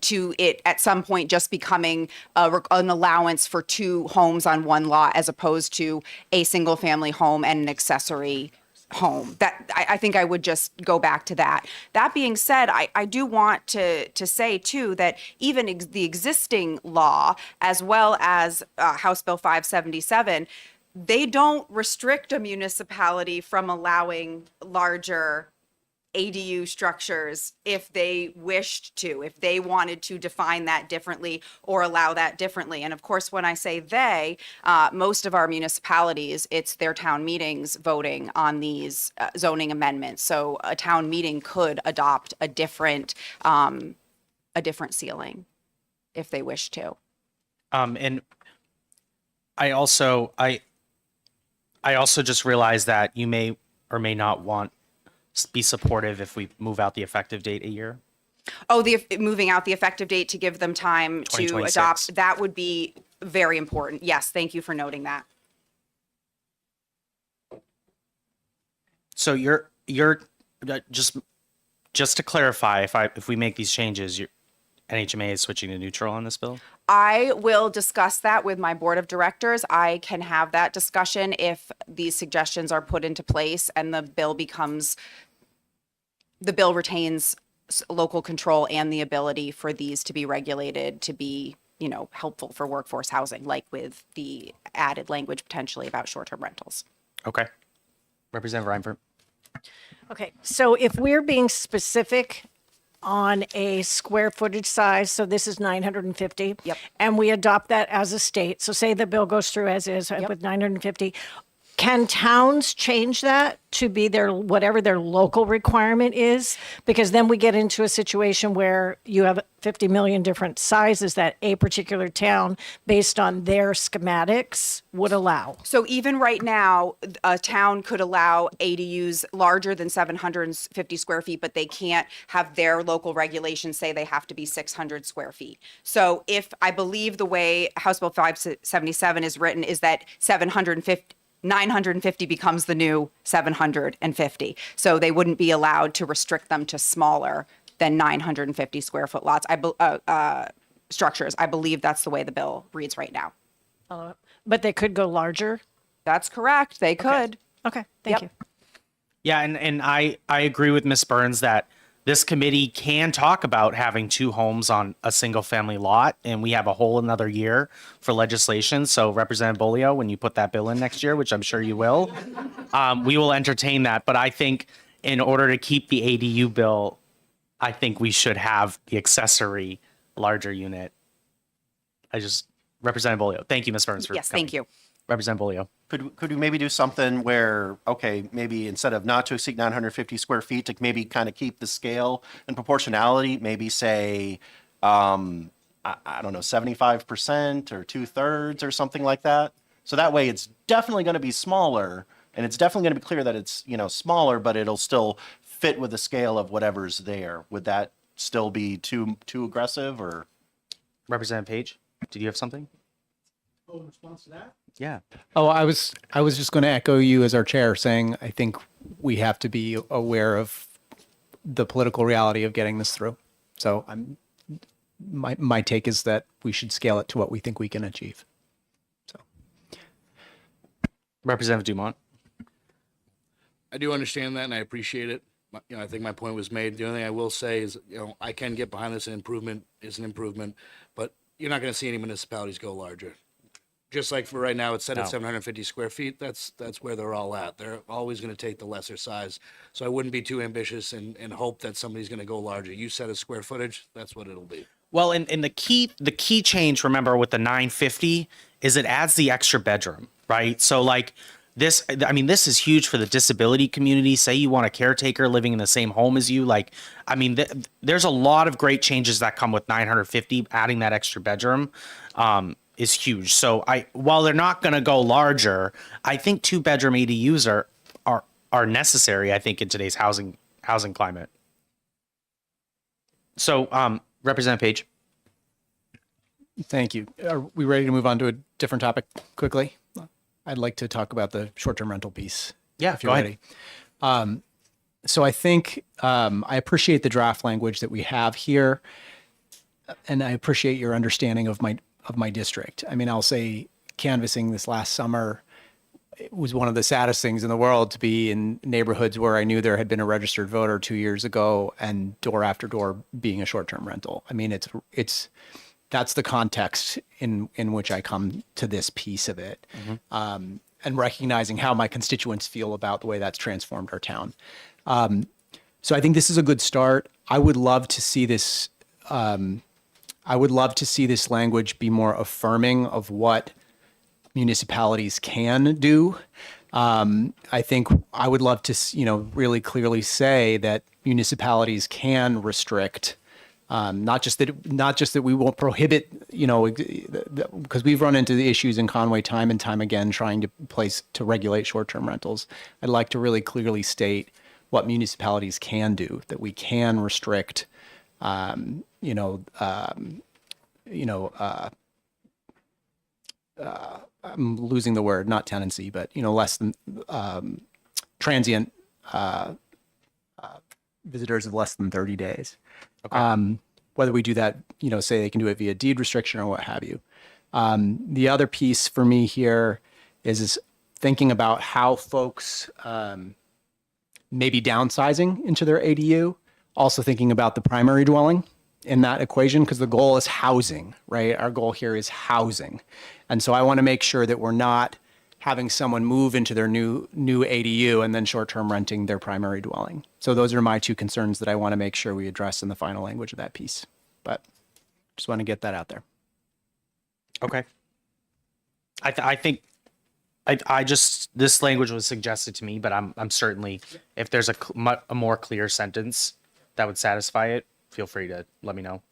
to it at some point just becoming an allowance for 2 homes on one lot as opposed to a single family home and an accessory home. That I think I would just go back to that. That being said, I do want to say too that even the existing law, as well as House Bill 577, they don't restrict a municipality from allowing larger ADU structures if they wished to, if they wanted to define that differently or allow that differently. And of course, when I say they, most of our municipalities, it's their town meetings voting on these zoning amendments. So a town meeting could adopt a different ceiling if they wish to. And I also just realized that you may or may not want be supportive if we move out the effective date a year. Oh, moving out the effective date to give them time to 2026. adopt, that would be very important. Yes, thank you for noting that. So you're just to clarify, if we make these changes, NHMA is switching to neutral on this bill? I will discuss that with my board of directors. I can have that discussion if these suggestions are put into place and the bill retains local control and the ability for these to be regulated to be, helpful for workforce housing, like with the added language potentially about short-term rentals. Okay. Representative Reinford. Okay, so if we're being specific on a square footage size, so this is 950. Yep. And we adopt that as a state. So say the bill goes through as is with 950. Can towns change that to be whatever their local requirement is? Because then we get into a situation where you have 50 million different sizes that a particular town, based on their schematics, would allow. So even right now, a town could allow ADUs larger than 750 square feet, but they can't have their local regulations say they have to be 600 square feet. So if I believe the way House Bill 577 is written is that 950 becomes the new 750. So they wouldn't be allowed to restrict them to smaller than 950 square foot lots. Structures. I believe that's the way the bill reads right now. But they could go larger? That's correct. They could. Okay, thank you. Yeah, and I agree with Ms. Burns that this committee can talk about having 2 homes on a single family lot, and we have a whole another year for legislation. So Representative Bolio, when you put that bill in next year, which I'm sure you will, we will entertain that. But I think in order to keep the ADU bill, I think we should have the accessory larger unit. Representative Bolio. Thank you, Ms. Burns, for Yes, coming. thank you. Representative Bolio. Could we maybe do something where, okay, maybe instead of not to exceed 950 square feet, to maybe kind of keep the scale and proportionality, maybe say, I don't know, 75% or 2/3 or something like that? So that way it's definitely going to be smaller, and it's definitely going to be clear that it's, smaller, but it'll still fit with the scale of whatever's there. Would that still be too aggressive, or? Representative Page, did you have something? Oh, in response to that? Yeah. Oh, I was just going to echo you as our chair, saying I think we have to be aware of the political reality of getting this through. So my take is that we should scale it to what we think we can achieve. So Representative Dumont. I do understand that, and I appreciate it. I think my point was made. The only thing I will say is, I can get behind this. An improvement is an improvement, but you're not going to see any municipalities go larger. Just like for right now, it's set at 750 square feet. That's where they're all at. They're always going to take the lesser size. So I wouldn't be too ambitious and hope that somebody's going to go larger. You set a square footage, that's what it'll be. Well, and the key change, remember, with the 950 is it adds the extra bedroom, right? So like this is huge for the disability community. Say you want a caretaker living in the same home as you. There's a lot of great changes that come with 950, adding that extra bedroom. is huge. So while they're not going to go larger, I think 2-bedroom ADUs are necessary. I think in today's housing climate. So, Representative Page. Thank you. Are we ready to move on to a different topic quickly? I'd like to talk about the short-term rental piece. Yeah, if you're go ahead. ready. So I think I appreciate the draft language that we have here, and I appreciate your understanding of my district. I mean, I'll say canvassing this last summer, it was one of the saddest things in the world to be in neighborhoods where I knew there had been a registered voter 2 years ago, and door after door being a short-term rental. I mean, that's the context in which I come to this piece of it, and recognizing how my constituents feel about the way that's transformed our town. So I think this is a good start. I would love to see this. I would love to see this language be more affirming of what municipalities can do. I think I would love to, really clearly say that municipalities can restrict. Not just that we won't prohibit, because we've run into the issues in Conway time and time again trying to regulate short-term rentals. I'd like to really clearly state what municipalities can do, that we can restrict, I'm losing the word, not tenancy, but, less than transient visitors of less than 30 days. Whether we do that, say they can do it via deed restriction or what have you. The other piece for me here is thinking about how folks may be downsizing into their ADU, also thinking about the primary dwelling in that equation, because the goal is housing, right? Our goal here is housing. And so I want to make sure that we're not having someone move into their new ADU and then short-term renting their primary dwelling. So those are my two concerns that I want to make sure we address in the final language of that piece. But just want to get that out there. Okay. I think this language was suggested to me, but I'm certainly, if there's a more clear sentence that would satisfy it, feel free to let me know.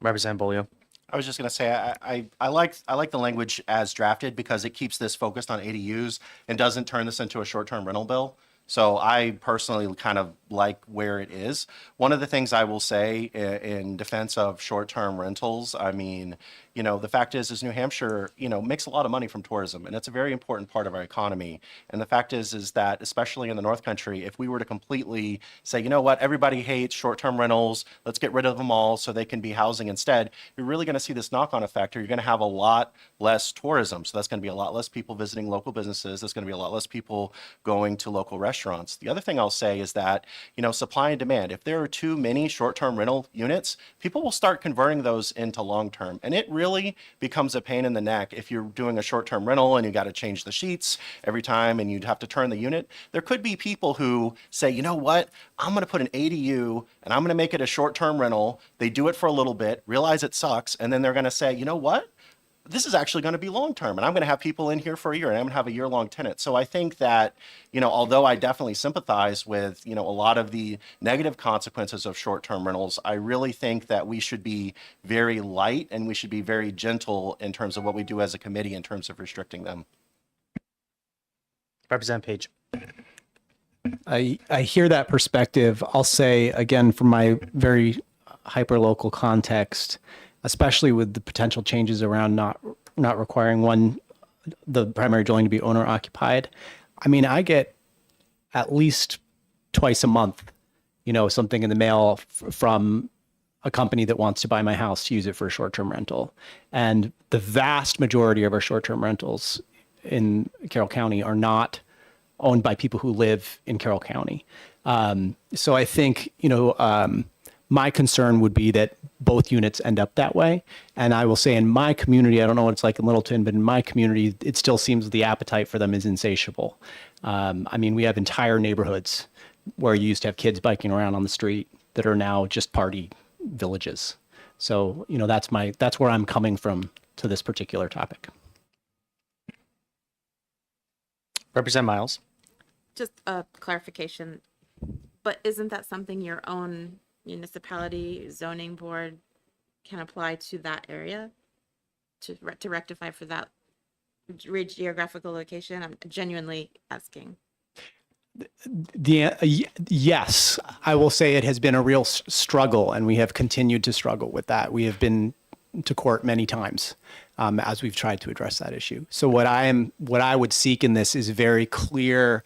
Representative Bolio. I was just going to say, I like the language as drafted because it keeps this focused on ADUs and doesn't turn this into a short-term rental bill. So I personally kind of like where it is. One of the things I will say in defense of short-term rentals, I mean, the fact is New Hampshire, makes a lot of money from tourism, and it's a very important part of our economy. And the fact is that especially in the North Country, if we were to completely say, you know what, everybody hates short-term rentals, let's get rid of them all so they can be housing instead, you're really going to see this knock-on effect, or you're going to have a lot less tourism. So that's going to be a lot less people visiting local businesses. There's going to be a lot less people going to local restaurants. The other thing I'll say is that, supply and demand, if there are too many short-term rental units, people will start converting those into long-term. And it really becomes a pain in the neck if you're doing a short-term rental and you got to change the sheets every time and you'd have to turn the unit. There could be people who say, you know what, I'm going to put an ADU and I'm going to make it a short-term rental. They do it for a little bit, realize it sucks, and then they're going to say, you know what? This is actually going to be long-term, and I'm going to have people in here for a year, and I'm going to have a year-long tenant. So I think that, although I definitely sympathize with, a lot of the negative consequences of short-term rentals, I really think that we should be very light and we should be very gentle in terms of what we do as a committee in terms of restricting them. Representative Page. I hear that perspective. I'll say, again, from my very hyper-local context, especially with the potential changes around not requiring the primary dwelling to be owner occupied. I mean, I get at least twice a month, something in the mail from a company that wants to buy my house to use it for a short-term rental. And the vast majority of our short-term rentals in Carroll County are not owned by people who live in Carroll County. So I think, my concern would be that both units end up that way. And I will say in my community, I don't know what it's like in Littleton, but in my community, it still seems the appetite for them is insatiable. I mean, we have entire neighborhoods where you used to have kids biking around on the street that are now just party villages. So, that's where I'm coming from to this particular topic. Representative Miles. Just a clarification, but isn't that something your own municipality zoning board can apply to that area? to rectify for that geographical location? I'm genuinely asking. Yes, I will say it has been a real struggle, and we have continued to struggle with that. We have been to court many times as we've tried to address that issue. So what I would seek in this is very clear.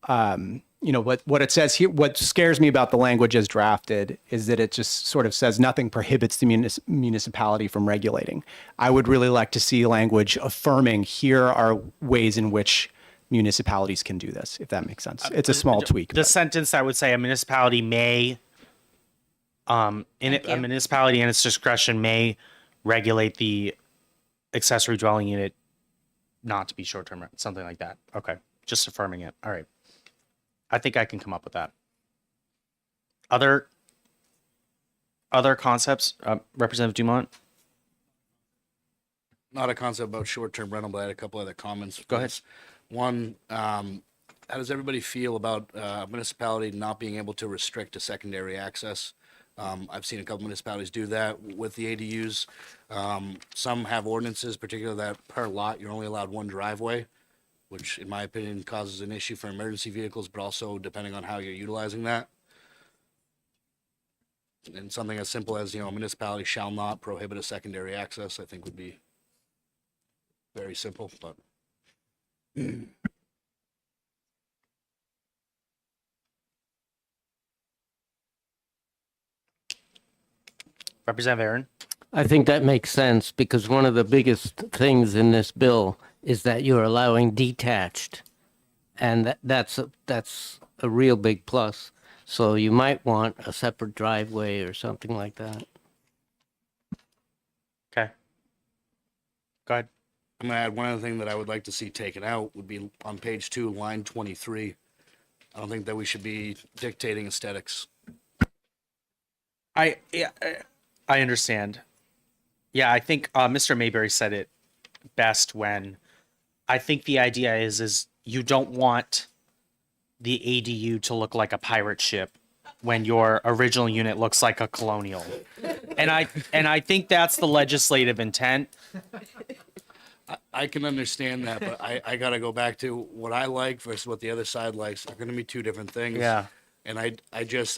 What it says here. What scares me about the language as drafted is that it just sort of says nothing prohibits the municipality from regulating. I would really like to see language affirming here are ways in which municipalities can do this, if that makes sense. It's a small tweak. The sentence that would say a municipality may, a municipality in its discretion may regulate the accessory dwelling unit not to be short-term, something like that. Okay, just affirming it. All right. I think I can come up with that. Other concepts, Representative Dumont? Not a concept about short-term rental, but I had a couple other comments. Go ahead. One, how does everybody feel about a municipality not being able to restrict a secondary access? I've seen a couple municipalities do that with the ADUs. Some have ordinances, particularly that per lot, you're only allowed one driveway, which in my opinion causes an issue for emergency vehicles, but also depending on how you're utilizing that. And something as simple as, a municipality shall not prohibit a secondary access, I think would be very simple, but. Representative Aaron? I think that makes sense because one of the biggest things in this bill is that you're allowing detached, and that's a real big plus. So you might want a separate driveway or something like that. Okay. Go ahead. I'm gonna add one other thing that I would like to see taken out would be on page 2, line 23. I don't think that we should be dictating aesthetics. I understand. Yeah, I think Mr. Mayberry said it best when I think the idea is you don't want the ADU to look like a pirate ship when your original unit looks like a colonial. And I think that's the legislative intent. I can understand that, but I gotta go back to what I like versus what the other side likes. Are gonna be two different things. Yeah. And I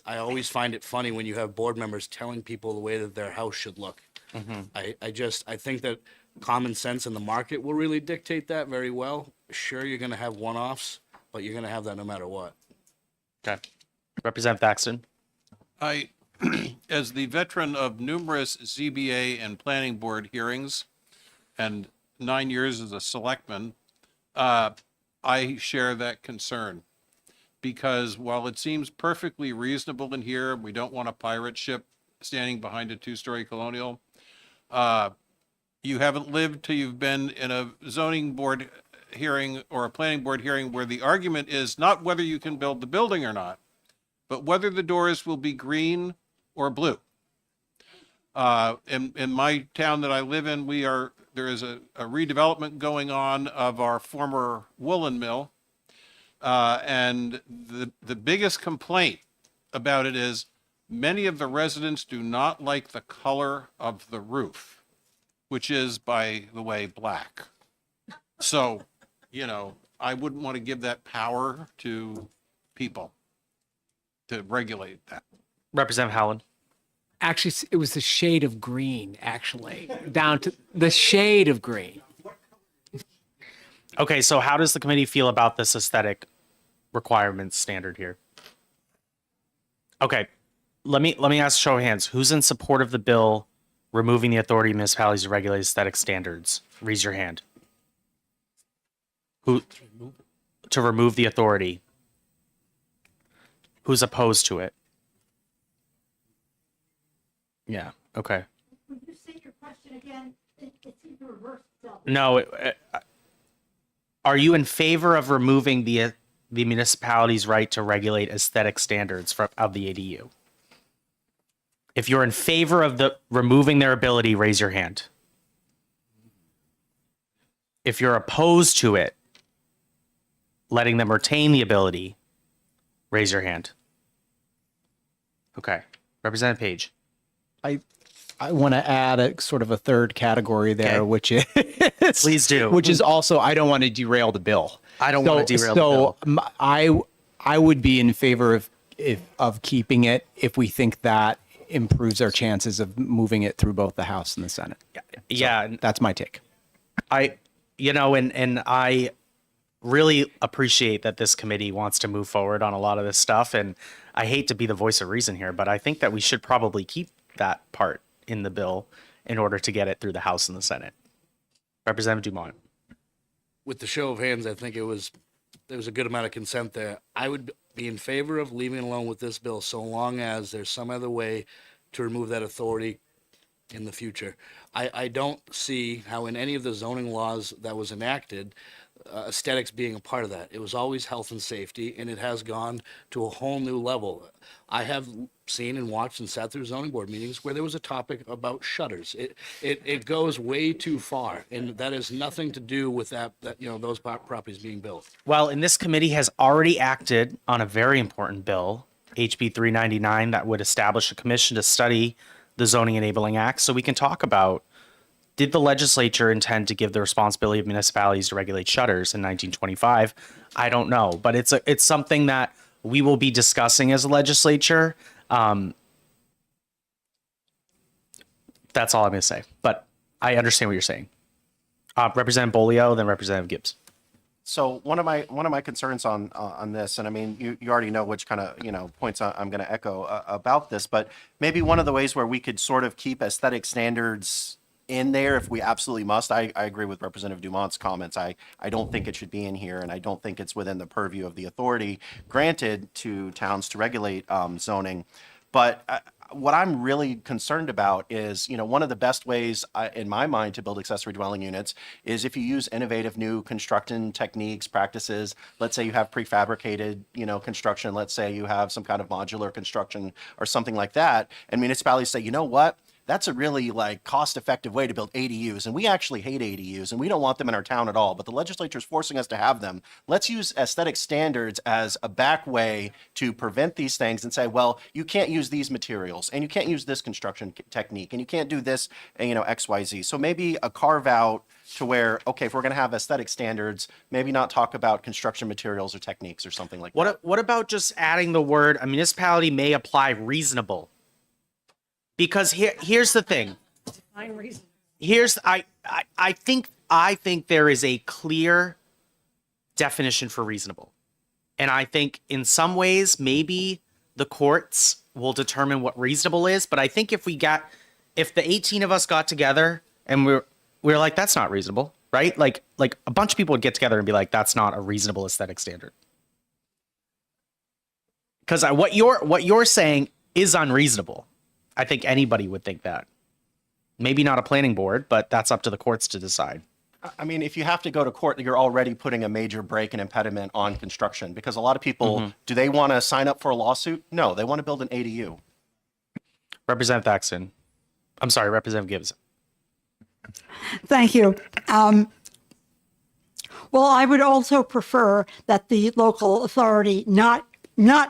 always find it funny when you have board members telling people the way that their house should look. I think that common sense in the market will really dictate that very well. Sure, you're gonna have one-offs, but you're gonna have that no matter what. Okay. Representative Thaxton? I, as the veteran of numerous ZBA and planning board hearings and 9 years as a selectman, I share that concern. Because while it seems perfectly reasonable in here, we don't want a pirate ship standing behind a two-story colonial. You haven't lived till you've been in a zoning board hearing or a planning board hearing where the argument is not whether you can build the building or not, but whether the doors will be green or blue. In my town that I live in, there is a redevelopment going on of our former woolen mill. And the biggest complaint about it is many of the residents do not like the color of the roof, which is, by the way, black. So, I wouldn't want to give that power to people to regulate that. Representative Howland? Actually, it was the shade of green, actually, down to the shade of green. Okay, so how does the committee feel about this aesthetic requirements standard here? Okay, let me ask show of hands. Who's in support of the bill removing the authority of municipalities to regulate aesthetic standards? Raise your hand. Who to remove the authority? Who's opposed to it? Yeah. Okay. Would you state your question again? It seems to reverse itself. No. Are you in favor of removing the municipality's right to regulate aesthetic standards of the ADU? If you're in favor of removing their ability, raise your hand. If you're opposed to it, letting them retain the ability, raise your hand. Okay. Representative Page. I want to add a sort of a third category there, Okay. which is Please do. which is also I don't want to derail the bill. I don't wanna derail the bill. I would be in favor of keeping it if we think that improves our chances of moving it through both the House and the Senate. Yeah, and That's my take. and I really appreciate that this committee wants to move forward on a lot of this stuff. And I hate to be the voice of reason here, but I think that we should probably keep that part in the bill in order to get it through the House and the Senate. Representative Dumont. With the show of hands, I think there was a good amount of consent there. I would be in favor of leaving it alone with this bill so long as there's some other way to remove that authority in the future. I don't see how in any of the zoning laws that was enacted, aesthetics being a part of that. It was always health and safety, and it has gone to a whole new level. I have seen and watched and sat through zoning board meetings where there was a topic about shutters. It goes way too far, and that has nothing to do with that those properties being built. Well, and this committee has already acted on a very important bill, HB 399, that would establish a commission to study the Zoning Enabling Act. So we can talk about, did the legislature intend to give the responsibility of municipalities to regulate shutters in 1925? I don't know, but it's something that we will be discussing as a legislature. That's all I'm going to say, but I understand what you're saying. Representative Bolio, then Representative Gibbs. So one of my concerns on this, and I mean, you already know which kind of points I'm going to echo about this, but maybe one of the ways where we could sort of keep aesthetic standards in there if we absolutely must. I agree with Representative Dumont's comments. I don't think it should be in here, and I don't think it's within the purview of the authority granted to towns to regulate zoning. But what I'm really concerned about is, one of the best ways in my mind to build accessory dwelling units is if you use innovative new construction techniques, practices. Let's say you have prefabricated, construction. Let's say you have some kind of modular construction or something like that. And municipalities say, you know what? That's a really cost-effective way to build ADUs, and we actually hate ADUs, and we don't want them in our town at all, but the legislature is forcing us to have them. Let's use aesthetic standards as a back way to prevent these things and say, well, you can't use these materials, and you can't use this construction technique, and you can't do this, XYZ. So maybe a carve-out to where, okay, if we're going to have aesthetic standards, maybe not talk about construction materials or techniques or something like that. What about just adding the word, a municipality may apply reasonable? Because here's the thing. I think there is a clear definition for reasonable. And I think in some ways maybe the courts will determine what reasonable is, but I think if the 18 of us got together and we're like, that's not reasonable, right? Like a bunch of people would get together and be like, that's not a reasonable aesthetic standard. Because what you're saying is unreasonable. I think anybody would think that. Maybe not a planning board, but that's up to the courts to decide. I mean, if you have to go to court, you're already putting a major break and impediment on construction because a lot of people, do they want to sign up for a lawsuit? No, they want to build an ADU. Representative Thaxton. I'm sorry, Representative Gibbs. Thank you. Well, I would also prefer that the local authority not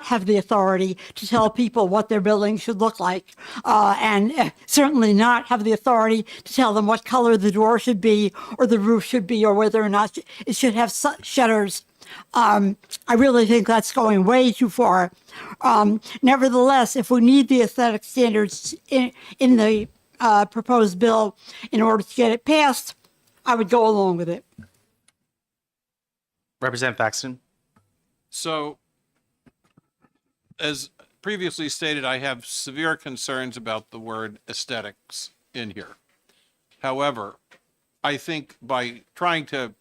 have the authority to tell people what their building should look like, and certainly not have the authority to tell them what color the door should be or the roof should be or whether or not it should have shutters. I really think that's going way too far. Nevertheless, if we need the aesthetic standards in the proposed bill in order to get it passed, I would go along with it. Representative Thaxton. So, as previously stated, I have severe concerns about the word aesthetics in here. However, I think by trying to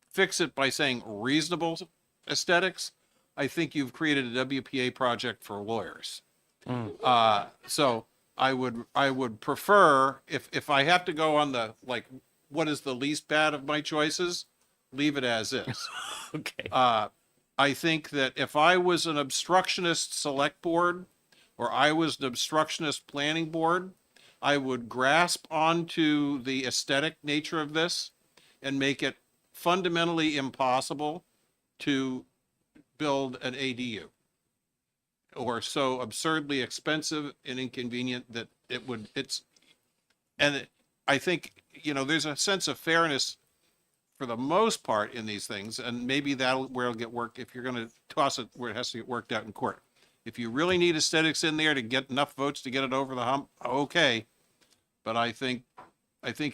fix it by saying reasonable aesthetics, I think you've created a WPA project for lawyers. So I would prefer, if I have to go on the, what is the least bad of my choices, leave it as is. Okay. I think that if I was an obstructionist select board or I was an obstructionist planning board, I would grasp onto the aesthetic nature of this and make it fundamentally impossible to build an ADU, or so absurdly expensive and inconvenient that it's And I think, there's a sense of fairness for the most part in these things, and maybe that'll where it'll get worked if you're going to toss it where it has to get worked out in court. If you really need aesthetics in there to get enough votes to get it over the hump, okay. But I think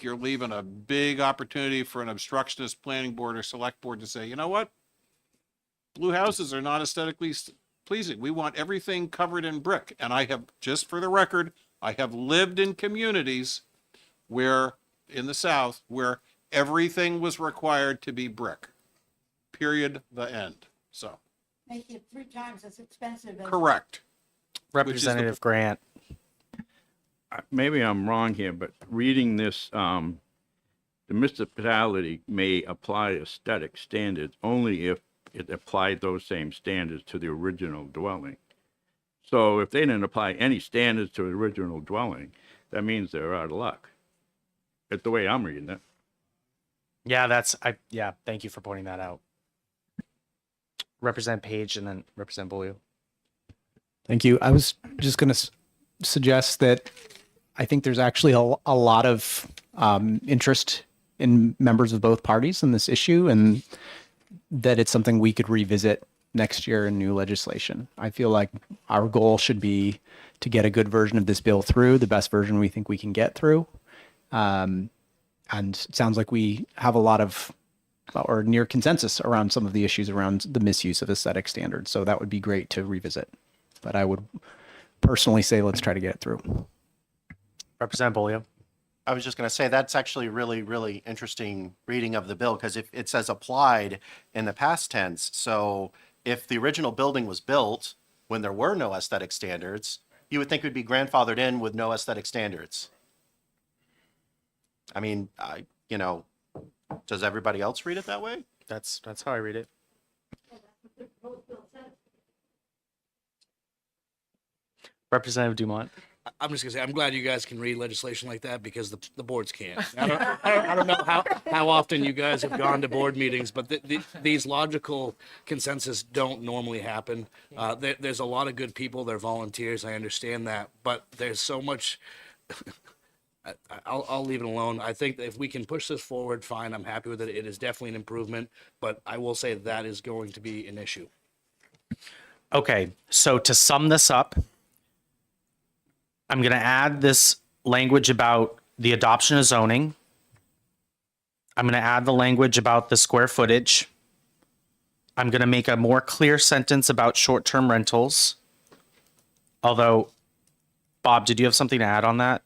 you're leaving a big opportunity for an obstructionist planning board or select board to say, you know what? Blue houses are not aesthetically pleasing. We want everything covered in brick. And I have, just for the record, I have lived in communities where, in the South, where everything was required to be brick. Period. The end. So. Make it 3 times as expensive as. Correct. Representative Grant. Maybe I'm wrong here, but reading this, the municipality may apply aesthetic standards only if it applied those same standards to the original dwelling. So if they didn't apply any standards to the original dwelling, that means they're out of luck. That's the way I'm reading it. Yeah, thank you for pointing that out. Representative Page and then Representative Beaulieu. Thank you. I was just going to suggest that I think there's actually a lot of interest in members of both parties in this issue, and that it's something we could revisit next year in new legislation. I feel like our goal should be to get a good version of this bill through, the best version we think we can get through. And it sounds like we have a lot of or near consensus around some of the issues around the misuse of aesthetic standards. So that would be great to revisit. But I would personally say let's try to get it through. Representative Beaulieu. I was just going to say that's actually really, really interesting reading of the bill because if it says applied in the past tense, so if the original building was built when there were no aesthetic standards, you would think it would be grandfathered in with no aesthetic standards. I mean, does everybody else read it that way? That's how I read it. Representative Dumont. I'm just gonna say, I'm glad you guys can read legislation like that because the boards can't. I don't know how often you guys have gone to board meetings, but these logical consensus don't normally happen. There's a lot of good people, they're volunteers, I understand that, but there's so much, I'll leave it alone. I think that if we can push this forward, fine, I'm happy with it. It is definitely an improvement, but I will say that is going to be an issue. Okay, so to sum this up, I'm going to add this language about the adoption of zoning. I'm going to add the language about the square footage. I'm going to make a more clear sentence about short-term rentals. Although, Bob, did you have something to add on that?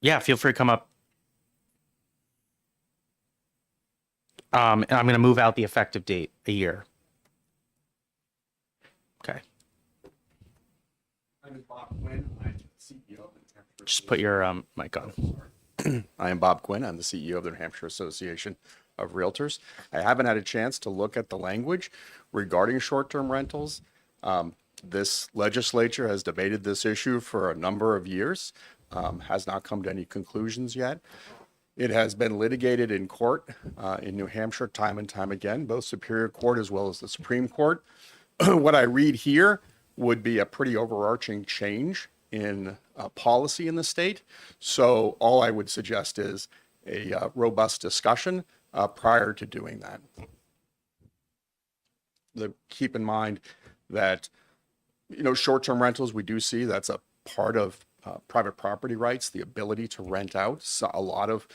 Yeah, feel free to come up. And I'm going to move out the effective date a year. Okay. Just put your mic on. I am Bob Quinn. I'm the CEO of the New Hampshire Association of Realtors. I haven't had a chance to look at the language regarding short-term rentals. This legislature has debated this issue for a number of years, has not come to any conclusions yet. It has been litigated in court in New Hampshire time and time again, both Superior Court as well as the Supreme Court. What I read here would be a pretty overarching change in policy in the state. So all I would suggest is a robust discussion prior to doing that. Keep in mind that, short-term rentals, we do see that's a part of private property rights, the ability to rent out. So a lot of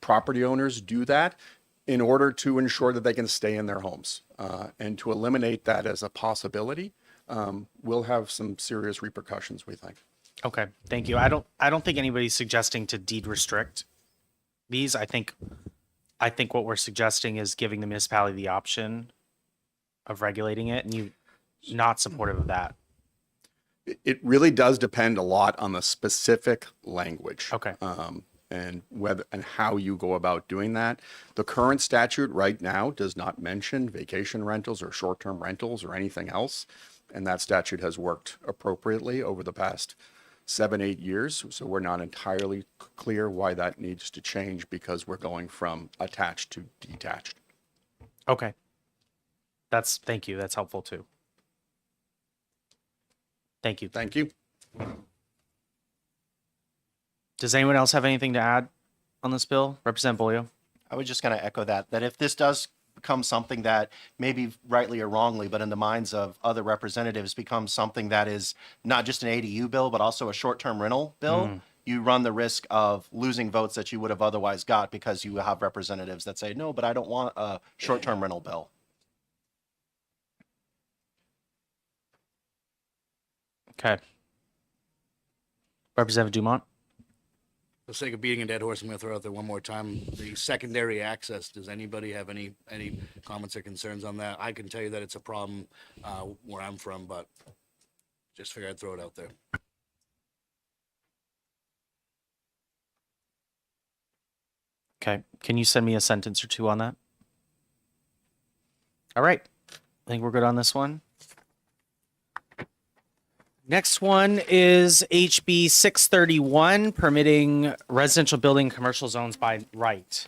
property owners do that in order to ensure that they can stay in their homes. And to eliminate that as a possibility will have some serious repercussions, we think. Okay, thank you. I don't think anybody's suggesting to deed restrict these. I think what we're suggesting is giving the municipality the option of regulating it, and you not supportive of that. It really does depend a lot on the specific language. Okay. And whether and how you go about doing that. The current statute right now does not mention vacation rentals or short-term rentals or anything else. And that statute has worked appropriately over the past 7-8 years. So we're not entirely clear why that needs to change because we're going from attached to detached. Okay. Thank you. That's helpful too. Thank you. Thank you. Does anyone else have anything to add on this bill? Representative Bolio? I was just going to echo that if this does become something that maybe rightly or wrongly, but in the minds of other representatives becomes something that is not just an ADU bill, but also a short-term rental bill, you run the risk of losing votes that you would have otherwise got because you have representatives that say, no, but I don't want a short-term rental bill. Okay. Representative Dumont? For the sake of beating a dead horse, I'm going to throw out there one more time. The secondary access, does anybody have any comments or concerns on that? I can tell you that it's a problem where I'm from, but just figured I'd throw it out there. Okay. Can you send me a sentence or two on that? All right. I think we're good on this one. Next one is HB 631, permitting residential building commercial zones by right.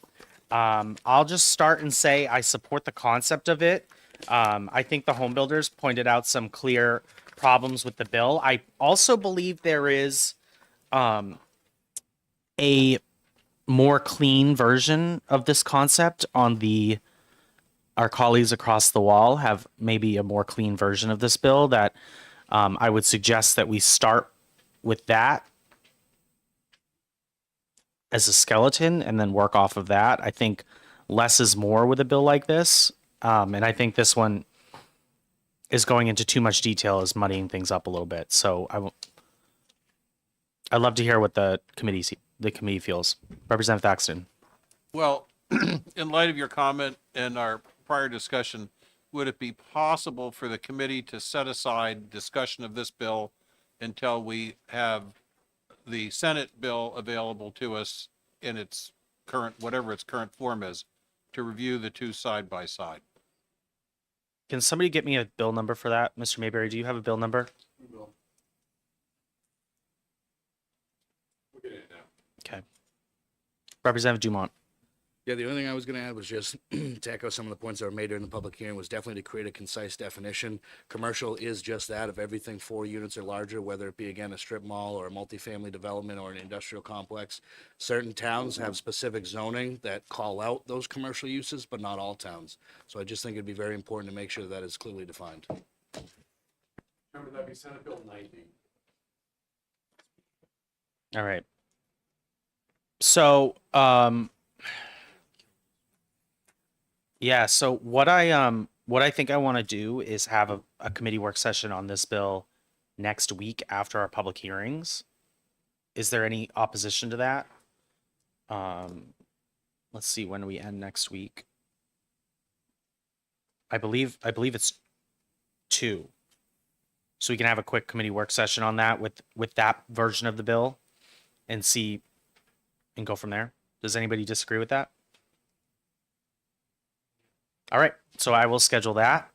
I'll just start and say I support the concept of it. I think the home builders pointed out some clear problems with the bill. I also believe there is a more clean version of this concept on our colleagues across the wall have maybe a more clean version of this bill that I would suggest that we start with that as a skeleton and then work off of that. I think less is more with a bill like this. And I think this one is going into too much detail, is muddying things up a little bit. So I'd love to hear what the committee feels. Representative Thaxton. Well, in light of your comment and our prior discussion, would it be possible for the committee to set aside discussion of this bill until we have the Senate bill available to us in its current, whatever its current form is, to review the two side by side? Can somebody get me a bill number for that? Mr. Mayberry, do you have a bill number? Okay. Representative Dumont. Yeah, the only thing I was going to add was just to echo some of the points that were made during the public hearing was definitely to create a concise definition. Commercial is just that of everything 4 units or larger, whether it be, again, a strip mall or a multifamily development or an industrial complex. Certain towns have specific zoning that call out those commercial uses, but not all towns. So I just think it'd be very important to make sure that is clearly defined. Remember that be Senate Bill 90. All right. So, yeah, so what I think I want to do is have a committee work session on this bill next week after our public hearings. Is there any opposition to that? Let's see when we end next week. I believe it's 2. So we can have a quick committee work session on that with that version of the bill and see and go from there. Does anybody disagree with that? All right, so I will schedule that.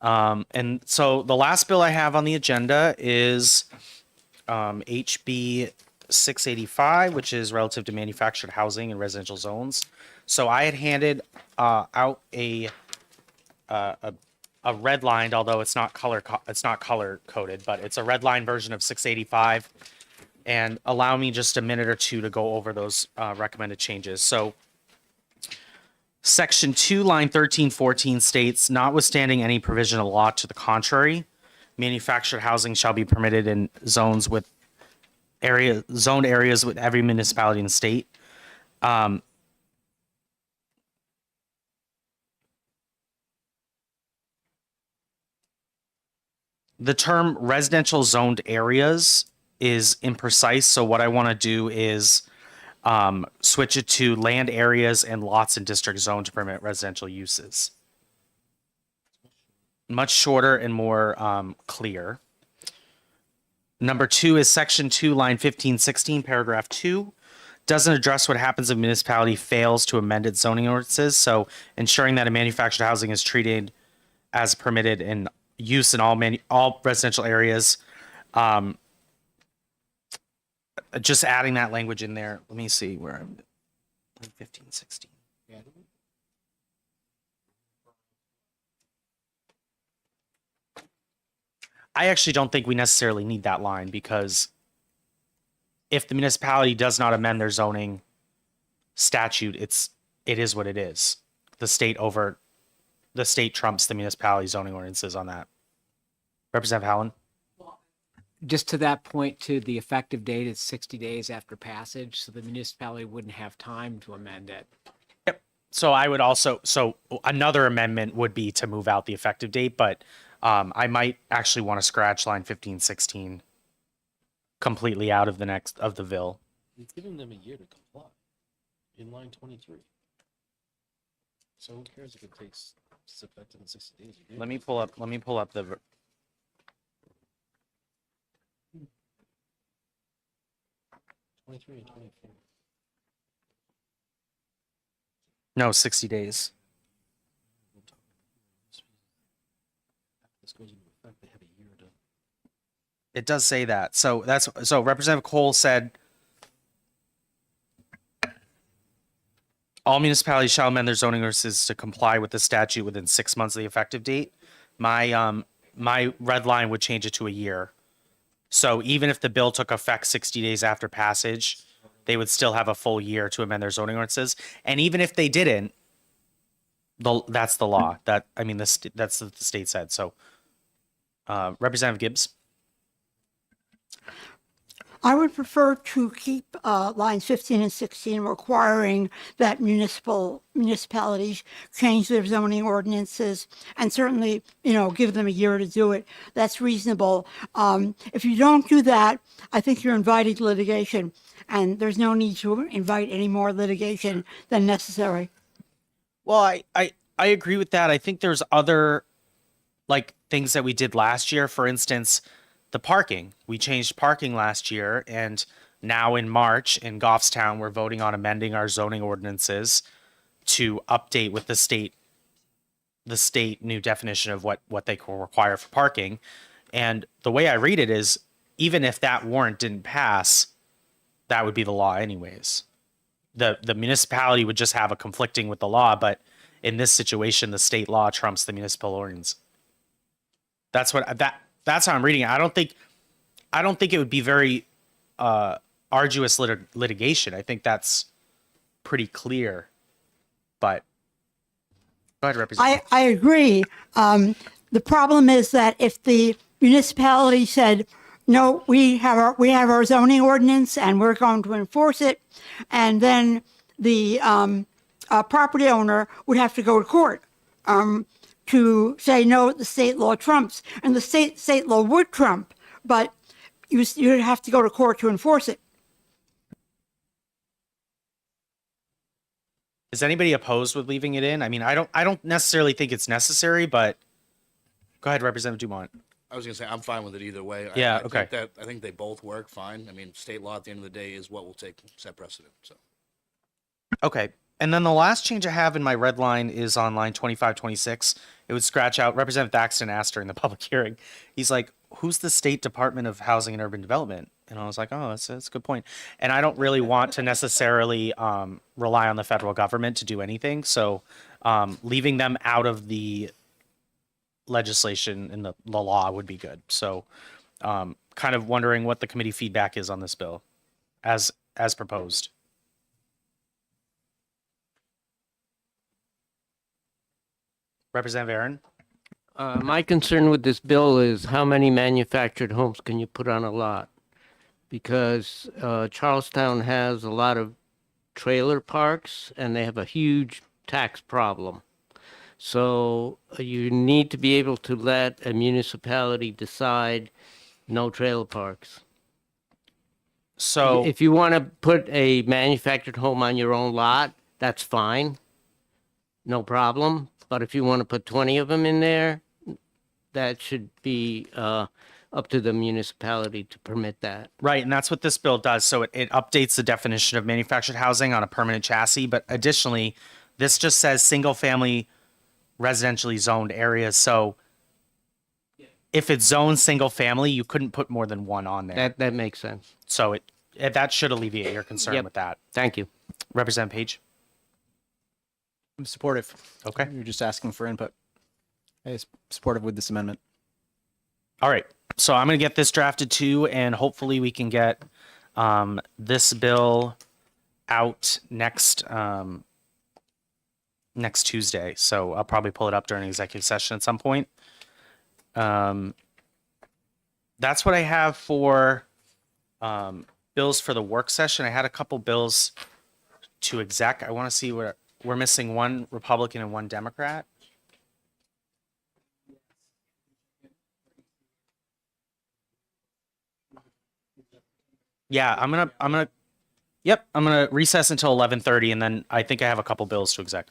And so the last bill I have on the agenda is HB 685, which is relative to manufactured housing and residential zones. So I had handed out a redlined, although it's not color coded, but it's a redline version of 685. And allow me just a minute or two to go over those recommended changes. So Section 2, line 1314 states, notwithstanding any provision of law to the contrary, manufactured housing shall be permitted in zoned areas with every municipality in the state. The term residential zoned areas is imprecise, so what I want to do is switch it to land areas and lots in district zone to permit residential uses. Much shorter and more clear. Number 2 is section 2, line 1516, paragraph 2. Doesn't address what happens if a municipality fails to amend its zoning ordinances. So ensuring that a manufactured housing is treated as permitted in use in all residential areas. Just adding that language in there. Let me see where I'm. 15, 16. I actually don't think we necessarily need that line because if the municipality does not amend their zoning statute, it is what it is. The state trumps the municipality zoning ordinances on that. Representative Howland? Just to that point, to the effective date is 60 days after passage, so the municipality wouldn't have time to amend it. So I would also, so another amendment would be to move out the effective date, but I might actually want to scratch line 15, 16 completely out of the bill. It's giving them a year to comply in line 23. So who cares if it takes effect in 60 days? Let me pull up the 23 and 24. no 60 days. This goes into effect. They have a year to. It does say that. So Representative Cole said all municipalities shall amend their zoning ordinances to comply with the statute within 6 months of the effective date. My red line would change it to a year. So even if the bill took effect 60 days after passage, they would still have a full year to amend their zoning ordinances. And even if they didn't, that's the law. That's what the state said. So, Representative Gibbs. I would prefer to keep lines 15 and 16 requiring that municipalities change their zoning ordinances and certainly, give them a year to do it. That's reasonable. If you don't do that, I think you're inviting litigation, and there's no need to invite any more litigation than necessary. Well, I agree with that. I think there's other things that we did last year. For instance, the parking. We changed parking last year, and now in March in Goffstown, we're voting on amending our zoning ordinances to update with the state new definition of what they can require for parking. And the way I read it is, even if that warrant didn't pass, that would be the law anyways. The municipality would just have a conflicting with the law, but in this situation, the state law trumps the municipal ordinance. That's how I'm reading it. I don't think it would be very arduous litigation. I think that's pretty clear. But go ahead, Representative. I agree. The problem is that if the municipality said, no, we have our zoning ordinance and we're going to enforce it, and then the property owner would have to go to court to say, no, the state law trumps. And the state law would trump, but you'd have to go to court to enforce it. Is anybody opposed with leaving it in? I mean, I don't necessarily think it's necessary, but go ahead, Representative Dumont. I was gonna say, I'm fine with it either way. Yeah, I okay. I think they both work fine. I mean, state law at the end of the day is what will set precedent, so. Okay. And then the last change I have in my red line is on line 2526. It would scratch out, Representative Thaxton asked during the public hearing. He's like, who's the State Department of Housing and Urban Development? And I was like, oh, that's a good point. And I don't really want to necessarily rely on the federal government to do anything. So leaving them out of the legislation and the law would be good. So kind of wondering what the committee feedback is on this bill as proposed. Representative Aaron? My concern with this bill is how many manufactured homes can you put on a lot? Because Charlestown has a lot of trailer parks and they have a huge tax problem. So you need to be able to let a municipality decide no trailer parks. So If you want to put a manufactured home on your own lot, that's fine. No problem. But if you want to put 20 of them in there, that should be up to the municipality to permit that. right, and that's what this bill does. So it updates the definition of manufactured housing on a permanent chassis, but additionally, this just says single family residentially zoned areas. So if it's zoned single family, you couldn't put more than one on there. That makes sense. So that should alleviate your concern Yep. with that. Thank you. Representative Page? I'm supportive. Okay. You're just asking for input. Hey, supportive with this amendment. All right. So I'm going to get this drafted too, and hopefully we can get this bill out next Tuesday, so I'll probably pull it up during executive session at some point. That's what I have for bills for the work session. I had a couple bills to exec. I want to see where we're missing one Republican and one Democrat. Yeah, yep, I'm gonna recess until 11:30, and then I think I have a couple bills to exec.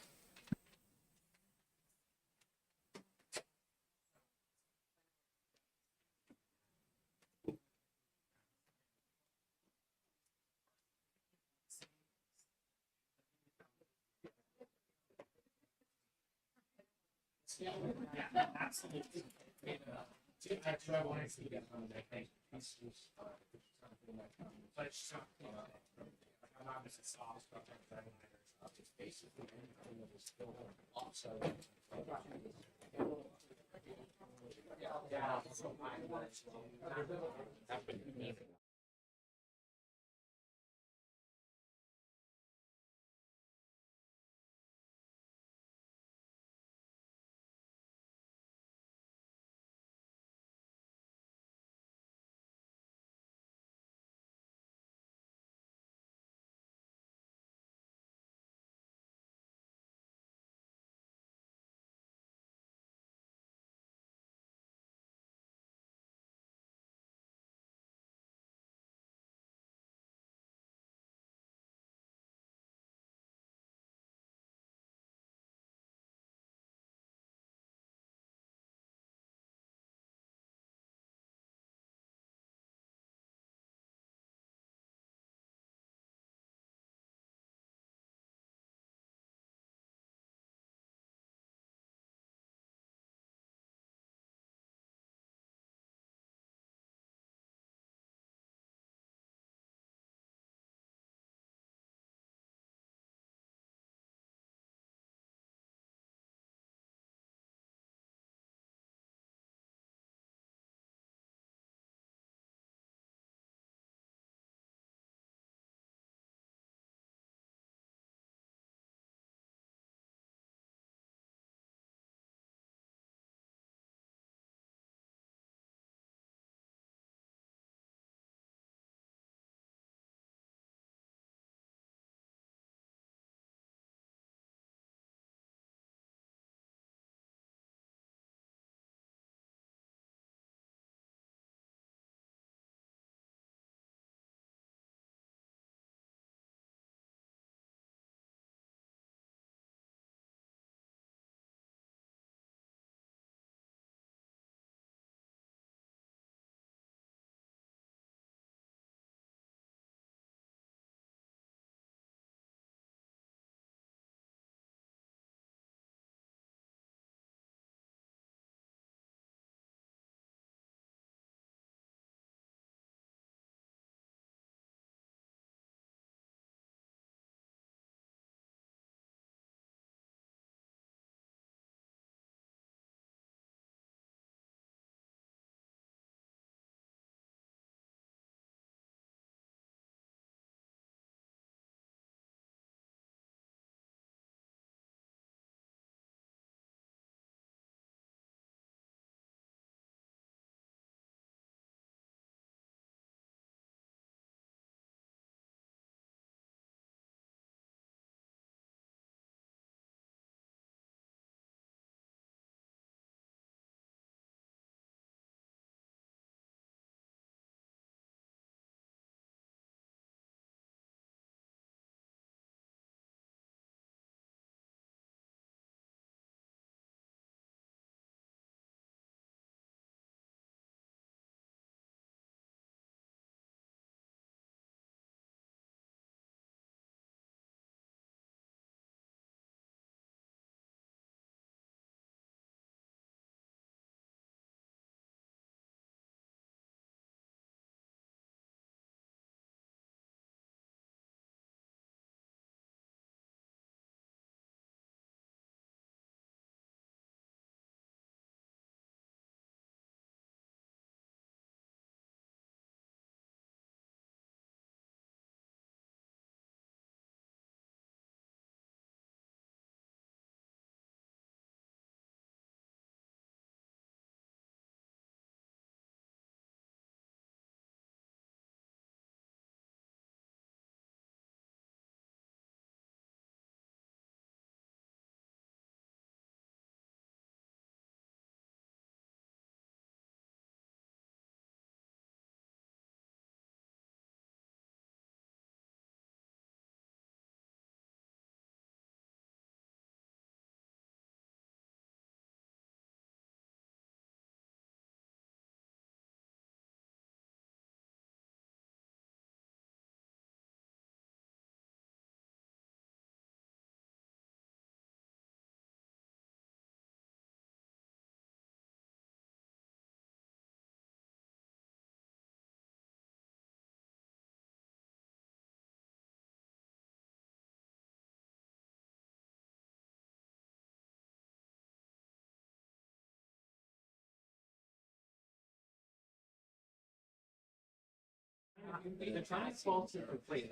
You're trying to solve to complete.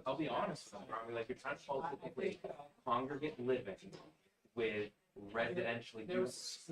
I'll be honest with you, Robbie. Like you're trying to solve to complete congregate living with residential use.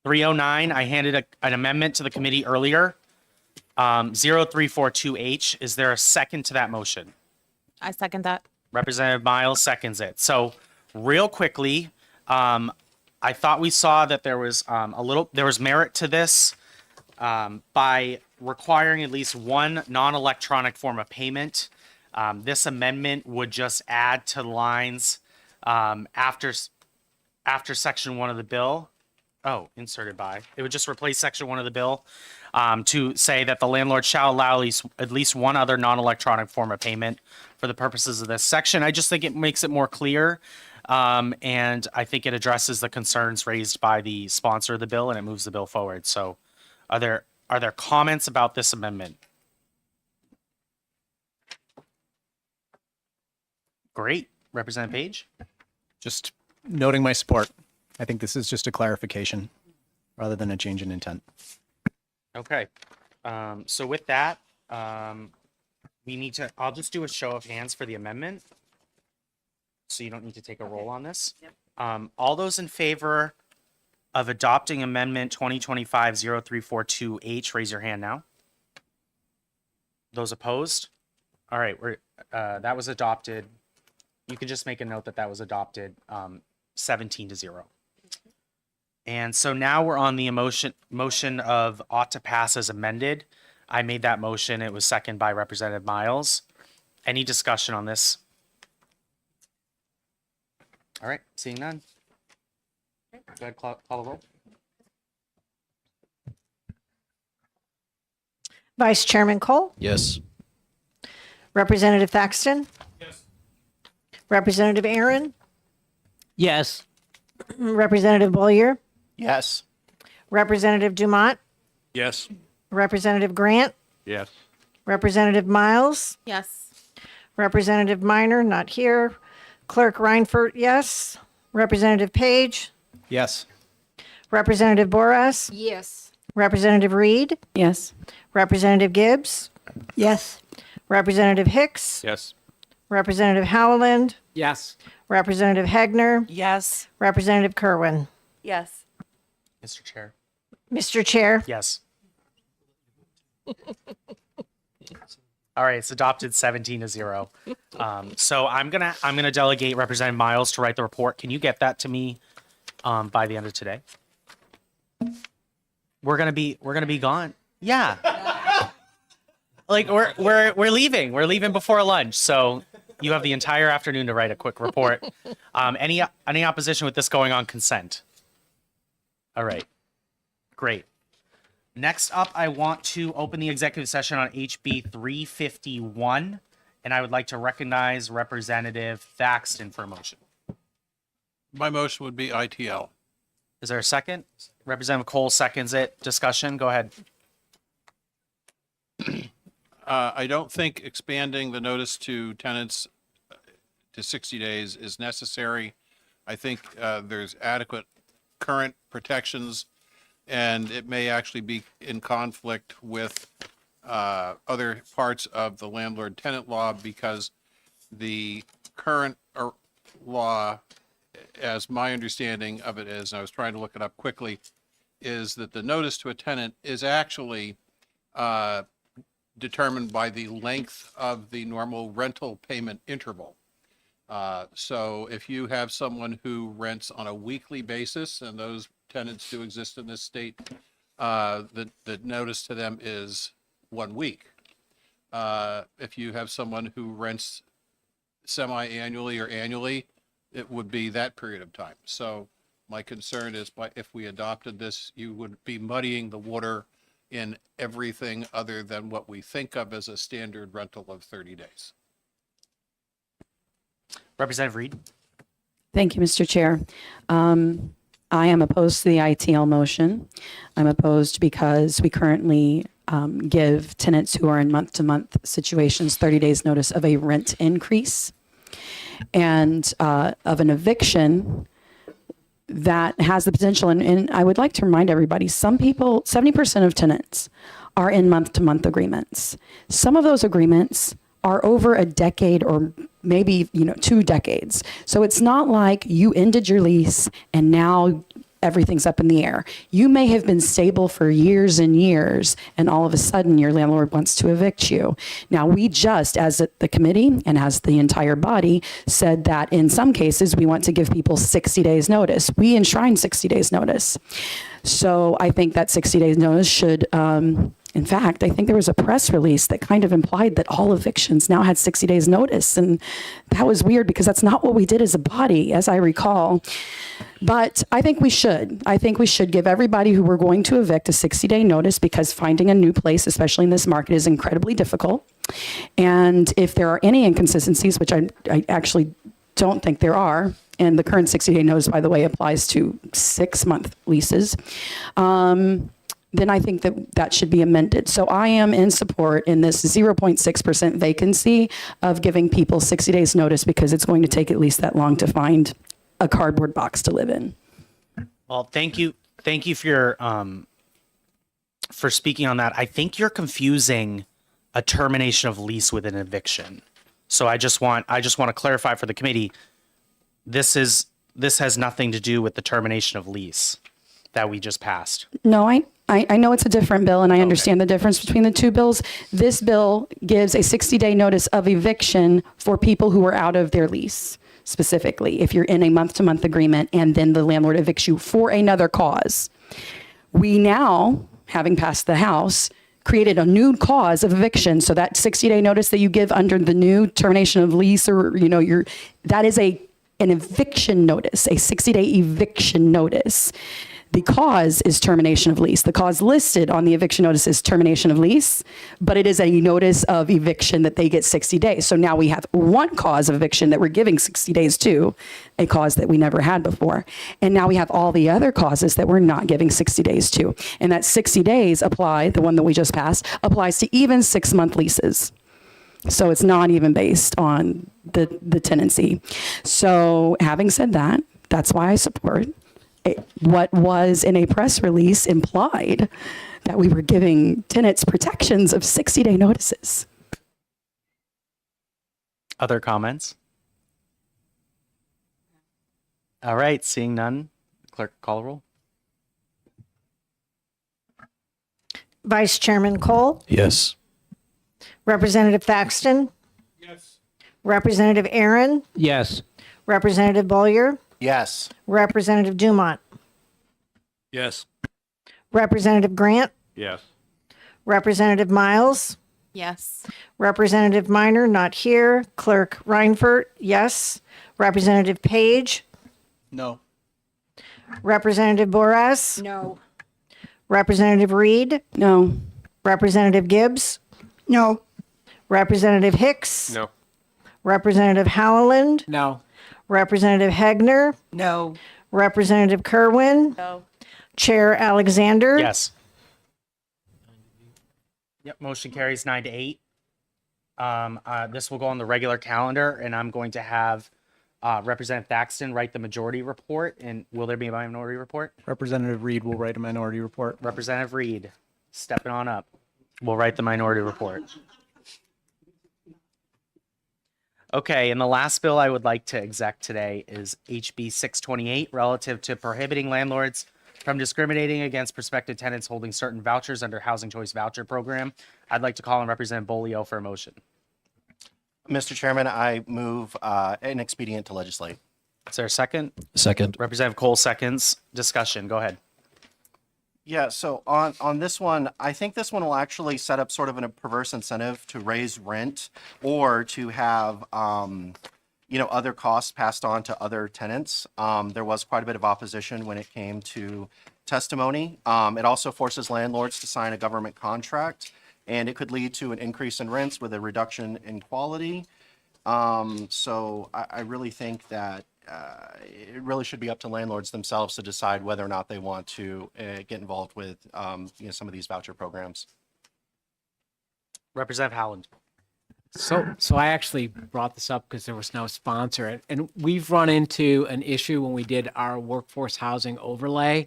309, I handed an amendment to the committee earlier. 0342H, is there a second to that motion? I second that. Representative Miles seconds it. So real quickly, I thought we saw that there was there was merit to this by requiring at least one non-electronic form of payment. This amendment would just add to lines after section 1 of the bill. Oh, inserted by. It would just replace section 1 of the bill to say that the landlord shall allow at least one other non-electronic form of payment for the purposes of this section. I just think it makes it more clear, and I think it addresses the concerns raised by the sponsor of the bill, and it moves the bill forward. So, are there comments about this amendment? Great, Representative Page. Just noting my support. I think this is just a clarification rather than a change in intent. Okay. So with that, I'll just do a show of hands for the amendment. So you don't need to take a roll on this. All those in favor of adopting amendment 2025-0342H, raise your hand now. Those opposed? All right, that was adopted. You can just make a note that that was adopted 17-0. And so now we're on the motion of ought to pass as amended. I made that motion. It was seconded by Representative Miles. Any discussion on this? All right, seeing none. Go ahead, call the roll. Vice Chairman Cole, Yes. Representative Thaxton, Yes. Representative Aaron, Yes. Representative Bollier, Yes. Representative Dumont, Yes. Representative Grant, Yes. Representative Miles, Yes. Representative Minor, not here. Clerk Reinfurt, yes. Representative Page, Yes. Representative Boras, Yes. Representative Reed, Yes. Representative Gibbs, Yes. Representative Hicks, Yes. Representative Howland, Yes. Representative Hegner, Yes. Representative Kerwin. Yes. Mr. Chair. Mr. Chair, Yes. All right, it's adopted 17-0. So I'm gonna delegate Representative Miles to write the report. Can you get that to me by the end of today? We're gonna be gone. Yeah. Like we're leaving. We're leaving before lunch. So you have the entire afternoon to write a quick report. Any opposition with this going on consent? All right. Great. Next up, I want to open the executive session on HB 351, and I would like to recognize Representative Thaxton for a motion. My motion would be ITL. Is there a second? Representative Cole seconds it. Discussion, go ahead. I don't think expanding the notice to tenants to 60 days is necessary. I think there's adequate current protections, and it may actually be in conflict with other parts of the landlord-tenant law, because the current law, as my understanding of it is, and I was trying to look it up quickly, is that the notice to a tenant is actually determined by the length of the normal rental payment interval. So if you have someone who rents on a weekly basis, and those tenants do exist in this state, the notice to them is 1 week. If you have someone who rents semi-annually or annually, it would be that period of time. So my concern is, if we adopted this, you would be muddying the water in everything other than what we think of as a standard rental of 30 days. Representative Reed? Thank you, Mr. Chair. I am opposed to the ITL motion. I'm opposed because we currently give tenants who are in month-to-month situations 30 days notice of a rent increase and of an eviction that has the potential. And I would like to remind everybody, some people, 70% of tenants are in month-to-month agreements. Some of those agreements are over a decade or maybe 2 decades. So it's not like you ended your lease and now everything's up in the air. You may have been stable for years and years, and all of a sudden your landlord wants to evict you. Now, we just, as the committee and as the entire body, said that in some cases we want to give people 60 days notice. We enshrine 60 days notice. So I think that 60 days notice should, in fact, I think there was a press release that kind of implied that all evictions now had 60 days notice. And that was weird because that's not what we did as a body, as I recall. But I think we should. I think we should give everybody who we're going to evict a 60-day notice, because finding a new place, especially in this market, is incredibly difficult. And if there are any inconsistencies, which I actually don't think there are, and the current 60-day notice, by the way, applies to 6-month leases, then I think that should be amended. So I am in support in this 0.6% vacancy of giving people 60 days notice, because it's going to take at least that long to find a cardboard box to live in. Well, thank you for your for speaking on that. I think you're confusing a termination of lease with an eviction. So I just want to clarify for the committee, this has nothing to do with the termination of lease that we just passed. No, I know it's a different bill, and I understand the difference between the two bills. This bill gives a 60-day notice of eviction for people who are out of their lease, specifically if you're in a month-to-month agreement and then the landlord evicts you for another cause. We now, having passed the House, created a new cause of eviction. So that 60-day notice that you give under the new termination of lease, or that is an eviction notice, a 60-day eviction notice. The cause is termination of lease. The cause listed on the eviction notice is termination of lease, but it is a notice of eviction that they get 60 days. So now we have one cause of eviction that we're giving 60 days to, a cause that we never had before. And now we have all the other causes that we're not giving 60 days to. And that 60 days the one that we just passed, applies to even 6-month leases. So it's not even based on the tenancy. So having said that, that's why I support what was in a press release implied that we were giving tenants protections of 60-day notices. Other comments? All right, seeing none, clerk, call the roll. Vice Chairman Cole, Yes. Representative Thaxton, Yes. Representative Aaron, Yes. Representative Bollier, Yes. Representative Dumont, Yes. Representative Grant, Yes. Representative Miles, Yes. Representative Minor, not here. Clerk Reinfurt, yes. Representative Page, No. Representative Boras, No. Representative Reed, No. Representative Gibbs, No. Representative Hicks, No. Representative Howland, No. Representative Hegner, No. Representative Kerwin, No. Chair Alexander. Yes. Yep, motion carries 9-8. This will go on the regular calendar, and I'm going to have Representative Thaxton write the majority report. And will there be a minority report? Representative Reed will write a minority report. Representative Reed, stepping on up. We'll write the minority report. Okay, and the last bill I would like to exec today is HB 628, relative to prohibiting landlords from discriminating against prospective tenants holding certain vouchers under Housing Choice Voucher Program. I'd like to call on Representative Bolio for a motion. Mr. Chairman, I move an expedient to legislate. Is there a second? Second. Representative Cole seconds. Discussion, go ahead. Yeah, so on this one, I think this one will actually set up sort of a perverse incentive to raise rent or to have, other costs passed on to other tenants. There was quite a bit of opposition when it came to testimony. It also forces landlords to sign a government contract, and it could lead to an increase in rents with a reduction in quality. So I really think that it really should be up to landlords themselves to decide whether or not they want to get involved with some of these voucher programs. Representative Howland. So I actually brought this up because there was no sponsor, and we've run into an issue when we did our workforce housing overlay,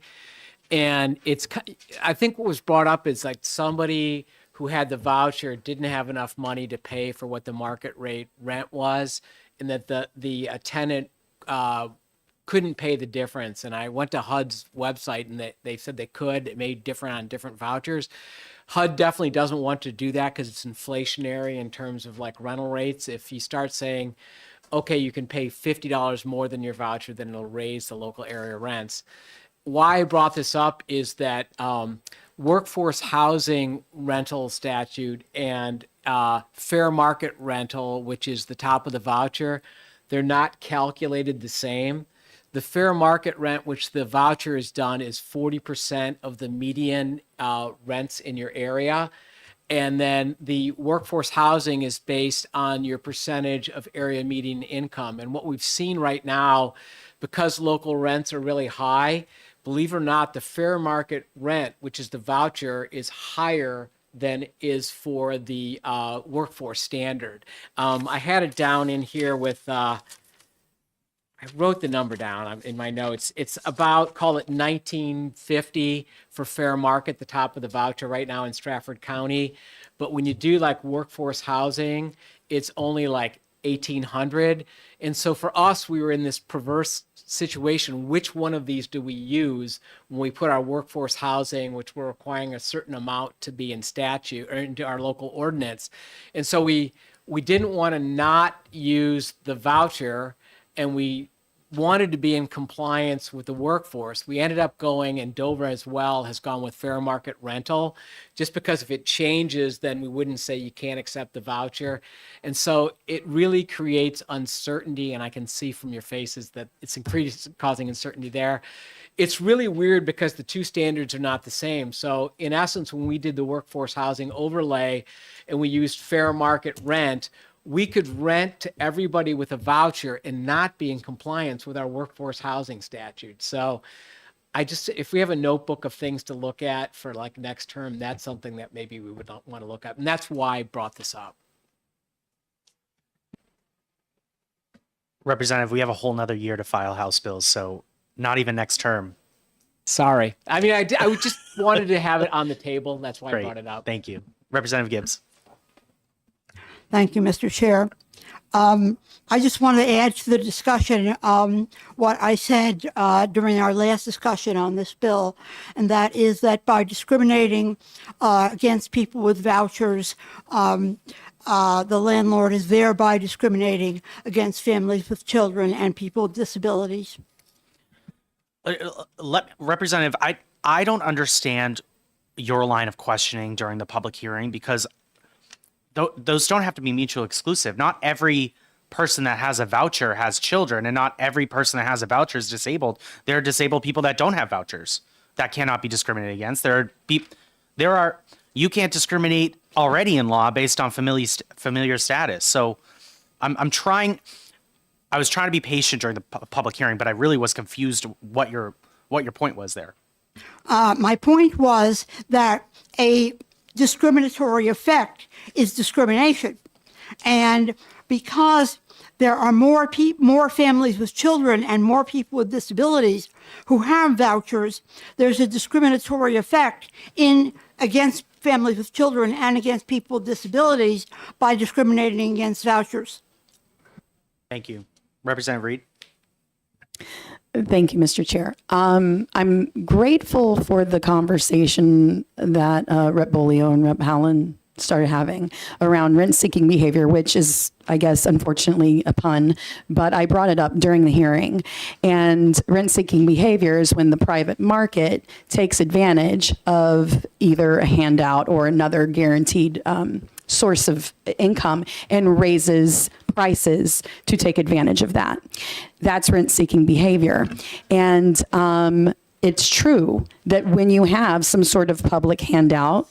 and I think what was brought up is like somebody who had the voucher didn't have enough money to pay for what the market rate rent was, and that the tenant couldn't pay the difference. And I went to HUD's website and they said they could. It made different on different vouchers. HUD definitely doesn't want to do that because it's inflationary in terms of like rental rates. If you start saying, okay, you can pay $50 more than your voucher, then it'll raise the local area rents. Why I brought this up is that workforce housing rental statute and fair market rental, which is the top of the voucher, they're not calculated the same. The fair market rent, which the voucher is done, is 40% of the median rents in your area. And then the workforce housing is based on your percentage of area median income. And what we've seen right now, because local rents are really high, believe it or not, the fair market rent, which is the voucher, is higher than is for the workforce standard. I had it down in here with, I wrote the number down in my notes. It's about, call it $19.50 for fair market, the top of the voucher right now in Stratford County. But when you do like workforce housing, it's only like $1,800. And so for us, we were in this perverse situation. Which one of these do we use when we put our workforce housing, which we're requiring a certain amount to be in statute or into our local ordinance? And so we didn't want to not use the voucher, and we wanted to be in compliance with the workforce. We ended up going, and Dover as well has gone with fair market rental, just because if it changes, then we wouldn't say you can't accept the voucher. And so it really creates uncertainty, and I can see from your faces that it's causing uncertainty there. It's really weird because the two standards are not the same. So in essence, when we did the workforce housing overlay and we used fair market rent, we could rent to everybody with a voucher and not be in compliance with our workforce housing statute. So if we have a notebook of things to look at for like next term, that's something that maybe we would want to look at. And that's why I brought this up. Representative, we have a whole nother year to file House bills, so not even next term. Sorry. I mean, I just wanted to have it on the table. That's why I brought it up. Thank you. Representative Gibbs. Thank you, Mr. Chair. I just want to add to the discussion what I said during our last discussion on this bill, and that is that by discriminating against people with vouchers, the landlord is thereby discriminating against families with children and people with disabilities. Representative, I don't understand your line of questioning during the public hearing, because those don't have to be mutually exclusive. Not every person that has a voucher has children, and not every person that has a voucher is disabled. There are disabled people that don't have vouchers that cannot be discriminated against. You can't discriminate already in law based on familiar status. So I was trying to be patient during the public hearing, but I really was confused what your point was there. My point was that a discriminatory effect is discrimination. And because there are more families with children and more people with disabilities who have vouchers, there's a discriminatory effect against families with children and against people with disabilities by discriminating against vouchers. Thank you. Representative Reed. Thank you, Mr. Chair. I'm grateful for the conversation that Rep. Bolio and Rep. Howland started having around rent-seeking behavior, which is, I guess, unfortunately a pun, but I brought it up during the hearing. And rent-seeking behavior is when the private market takes advantage of either a handout or another guaranteed source of income and raises prices to take advantage of that. That's rent-seeking behavior. And it's true that when you have some sort of public handout,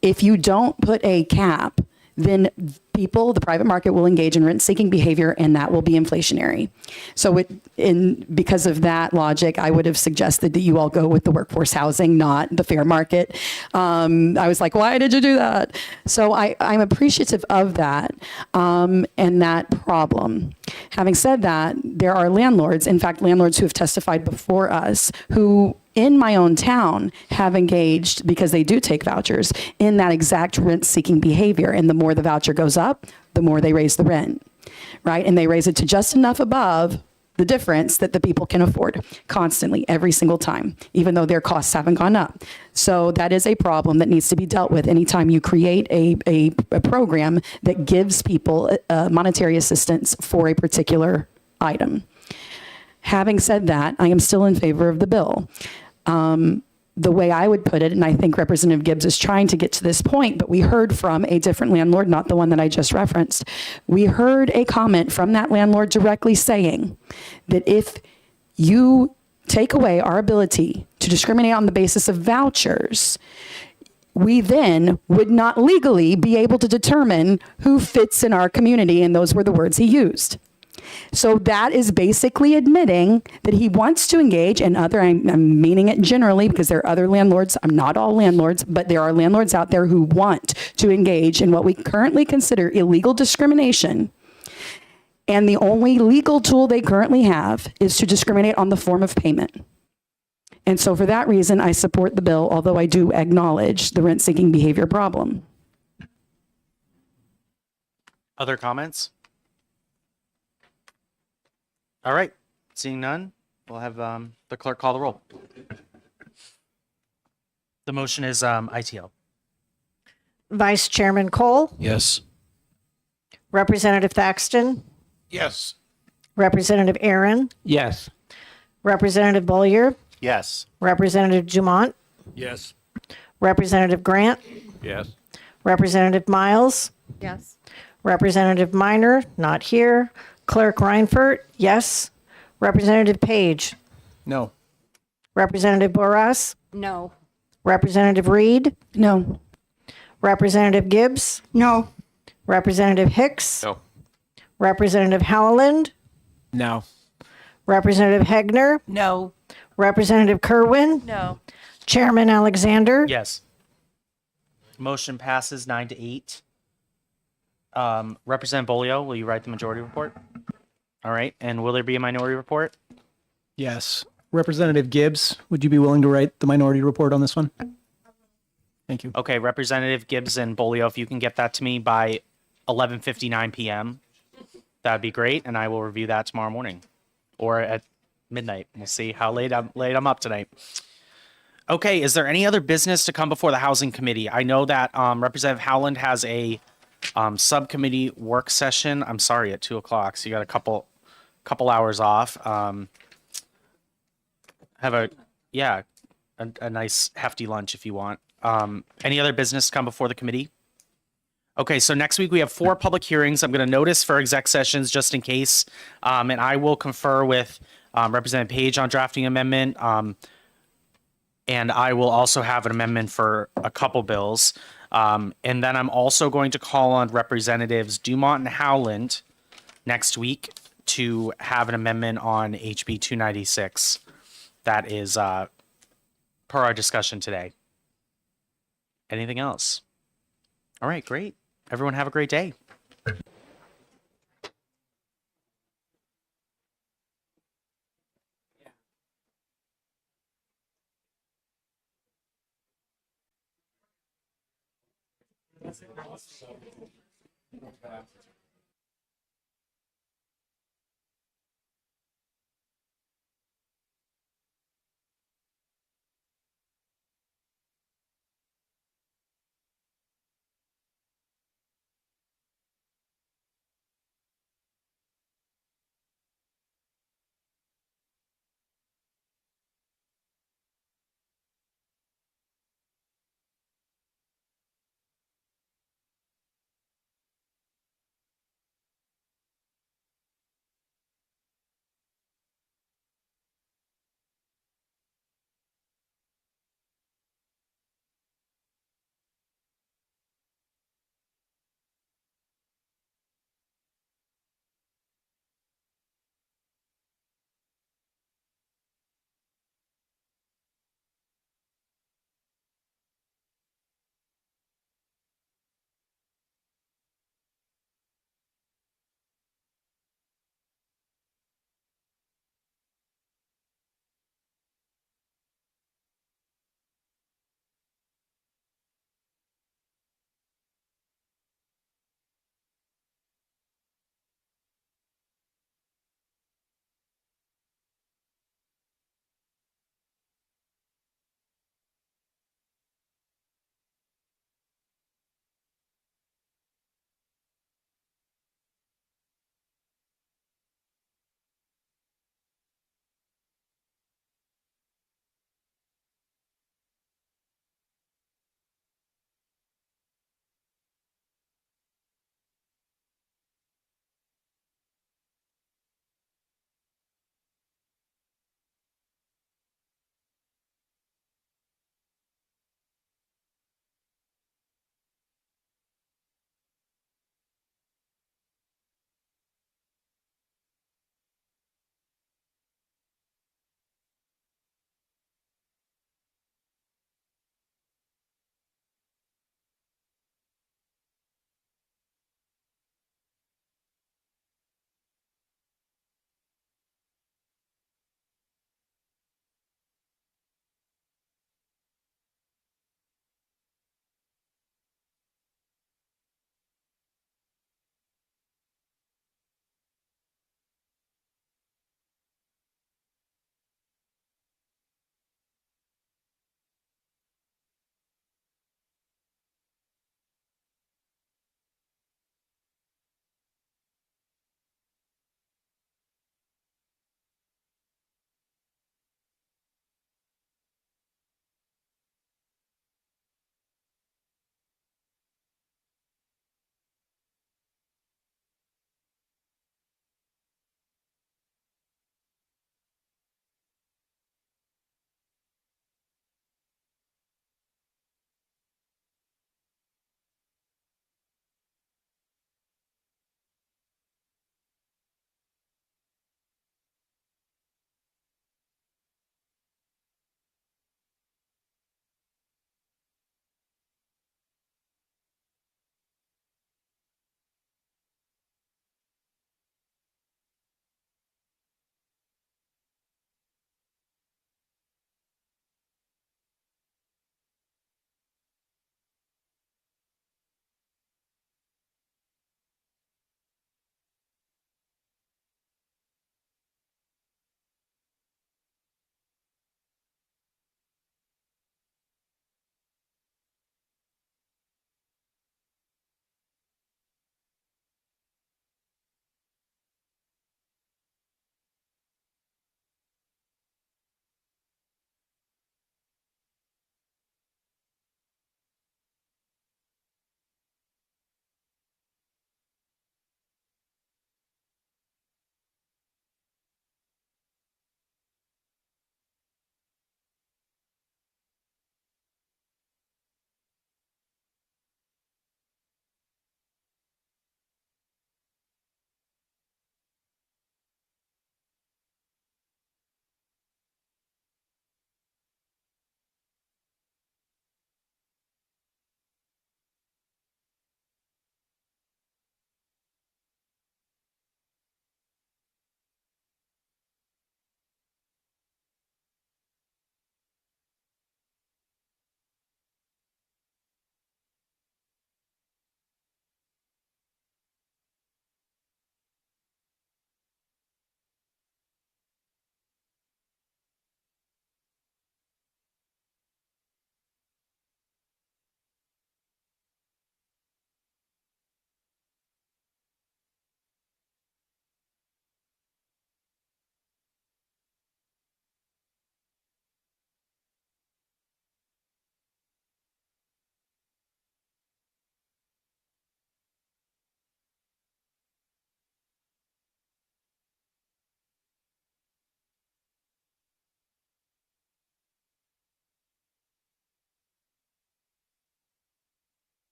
if you don't put a cap, then the private market will engage in rent-seeking behavior, and that will be inflationary. So because of that logic, I would have suggested that you all go with the workforce housing, not the fair market. I was like, why did you do that? So I'm appreciative of that and that problem. Having said that, there are landlords, in fact, landlords who have testified before us, who in my own town have engaged, because they do take vouchers, in that exact rent-seeking behavior. And the more the voucher goes up, the more they raise the rent, right? And they raise it to just enough above the difference that the people can afford constantly, every single time, even though their costs haven't gone up. So that is a problem that needs to be dealt with anytime you create a program that gives people monetary assistance for a particular item. Having said that, I am still in favor of the bill. The way I would put it, and I think Representative Gibbs is trying to get to this point, but we heard from a different landlord, not the one that I just referenced. We heard a comment from that landlord directly saying that if you take away our ability to discriminate on the basis of vouchers, we then would not legally be able to determine who fits in our community, and those were the words he used. So that is basically admitting that he wants to engage in other, I'm meaning it generally because there are other landlords, I'm not all landlords, but there are landlords out there who want to engage in what we currently consider illegal discrimination. And the only legal tool they currently have is to discriminate on the form of payment. And so for that reason, I support the bill, although I do acknowledge the rent-seeking behavior problem. Other comments? All right, seeing none, we'll have the clerk call the roll. The motion is ITL. Vice Chairman Cole, Yes. Representative Thaxton, Yes. Representative Aaron, Yes. Representative Bollier, Yes. Representative Dumont, Yes. Representative Grant, Yes. Representative Miles, Yes. Representative Minor, not here. Clerk Reinfurt, yes. Representative Page, No. Representative Boras, No. Representative Reed, No. Representative Gibbs, No. Representative Hicks, No. Representative Howland, No. Representative Hegner, No. Representative Kerwin, No. Chairman Alexander. Yes. Motion passes 9-8. Representative Bolio, will you write the majority report? All right, and will there be a minority report? Yes. Representative Gibbs, would you be willing to write the minority report on this one? Thank you. Okay, Representative Gibbs and Bolio, if you can get that to me by 11:59 p.m., that'd be great, and I will review that tomorrow morning or at midnight. We'll see how late I'm up tonight. Okay, is there any other business to come before the Housing Committee? I know that Representative Howland has a subcommittee work session. I'm sorry, at 2:00, so you got a couple hours off. Have a nice hefty lunch if you want. Any other business to come before the committee? Okay, so next week we have 4 public hearings. I'm going to notice for exec sessions just in case, and I will confer with Representative Page on drafting amendment. And I will also have an amendment for a couple bills. And then I'm also going to call on Representatives Dumont and Howland next week to have an amendment on HB 296. That is per our discussion today. Anything else? All right, great. Everyone have a great day.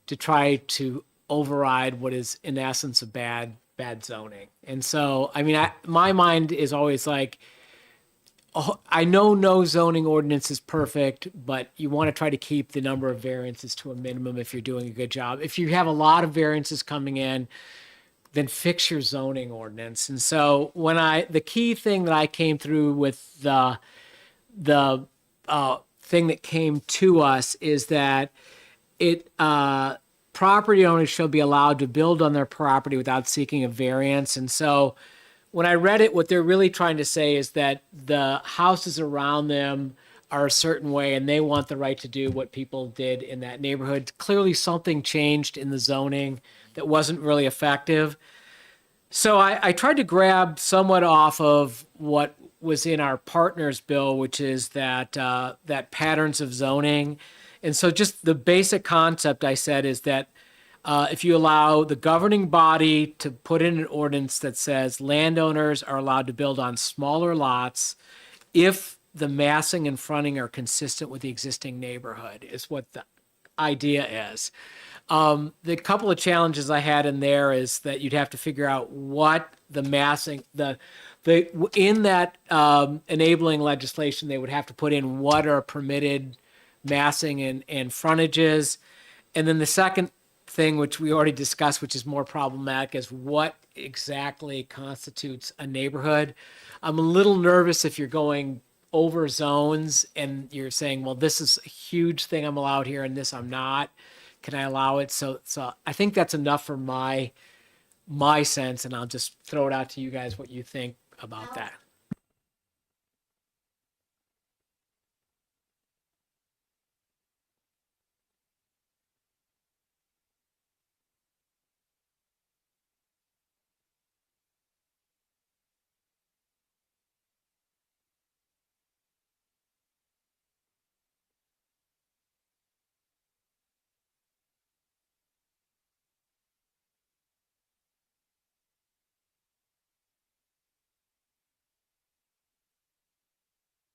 to try to override what is in essence a bad zoning. And so, I mean, my mind is always like, oh, I know no zoning ordinance is perfect, but you want to try to keep the number of variances to a minimum if you're doing a good job. If you have a lot of variances coming in, then fix your zoning ordinance. And so the key thing that I came through with the thing that came to us is that property owners shall be allowed to build on their property without seeking a variance. And so when I read it, what they're really trying to say is that the houses around them are a certain way and they want the right to do what people did in that neighborhood. Clearly something changed in the zoning that wasn't really effective. So I tried to grab somewhat off of what was in our partners bill, which is that patterns of zoning. And so just the basic concept I said is that if you allow the governing body to put in an ordinance that says landowners are allowed to build on smaller lots if the massing and fronting are consistent with the existing neighborhood is what the idea is. The couple of challenges I had in there is that you'd have to figure out what the massing, in that enabling legislation, they would have to put in what are permitted massing and frontages. And then the second thing, which we already discussed, which is more problematic, is what exactly constitutes a neighborhood. I'm a little nervous if you're going over zones and you're saying, well, this is a huge thing I'm allowed here and this I'm not. Can I allow it? So I think that's enough for my sense, and I'll just throw it out to you guys what you think about that.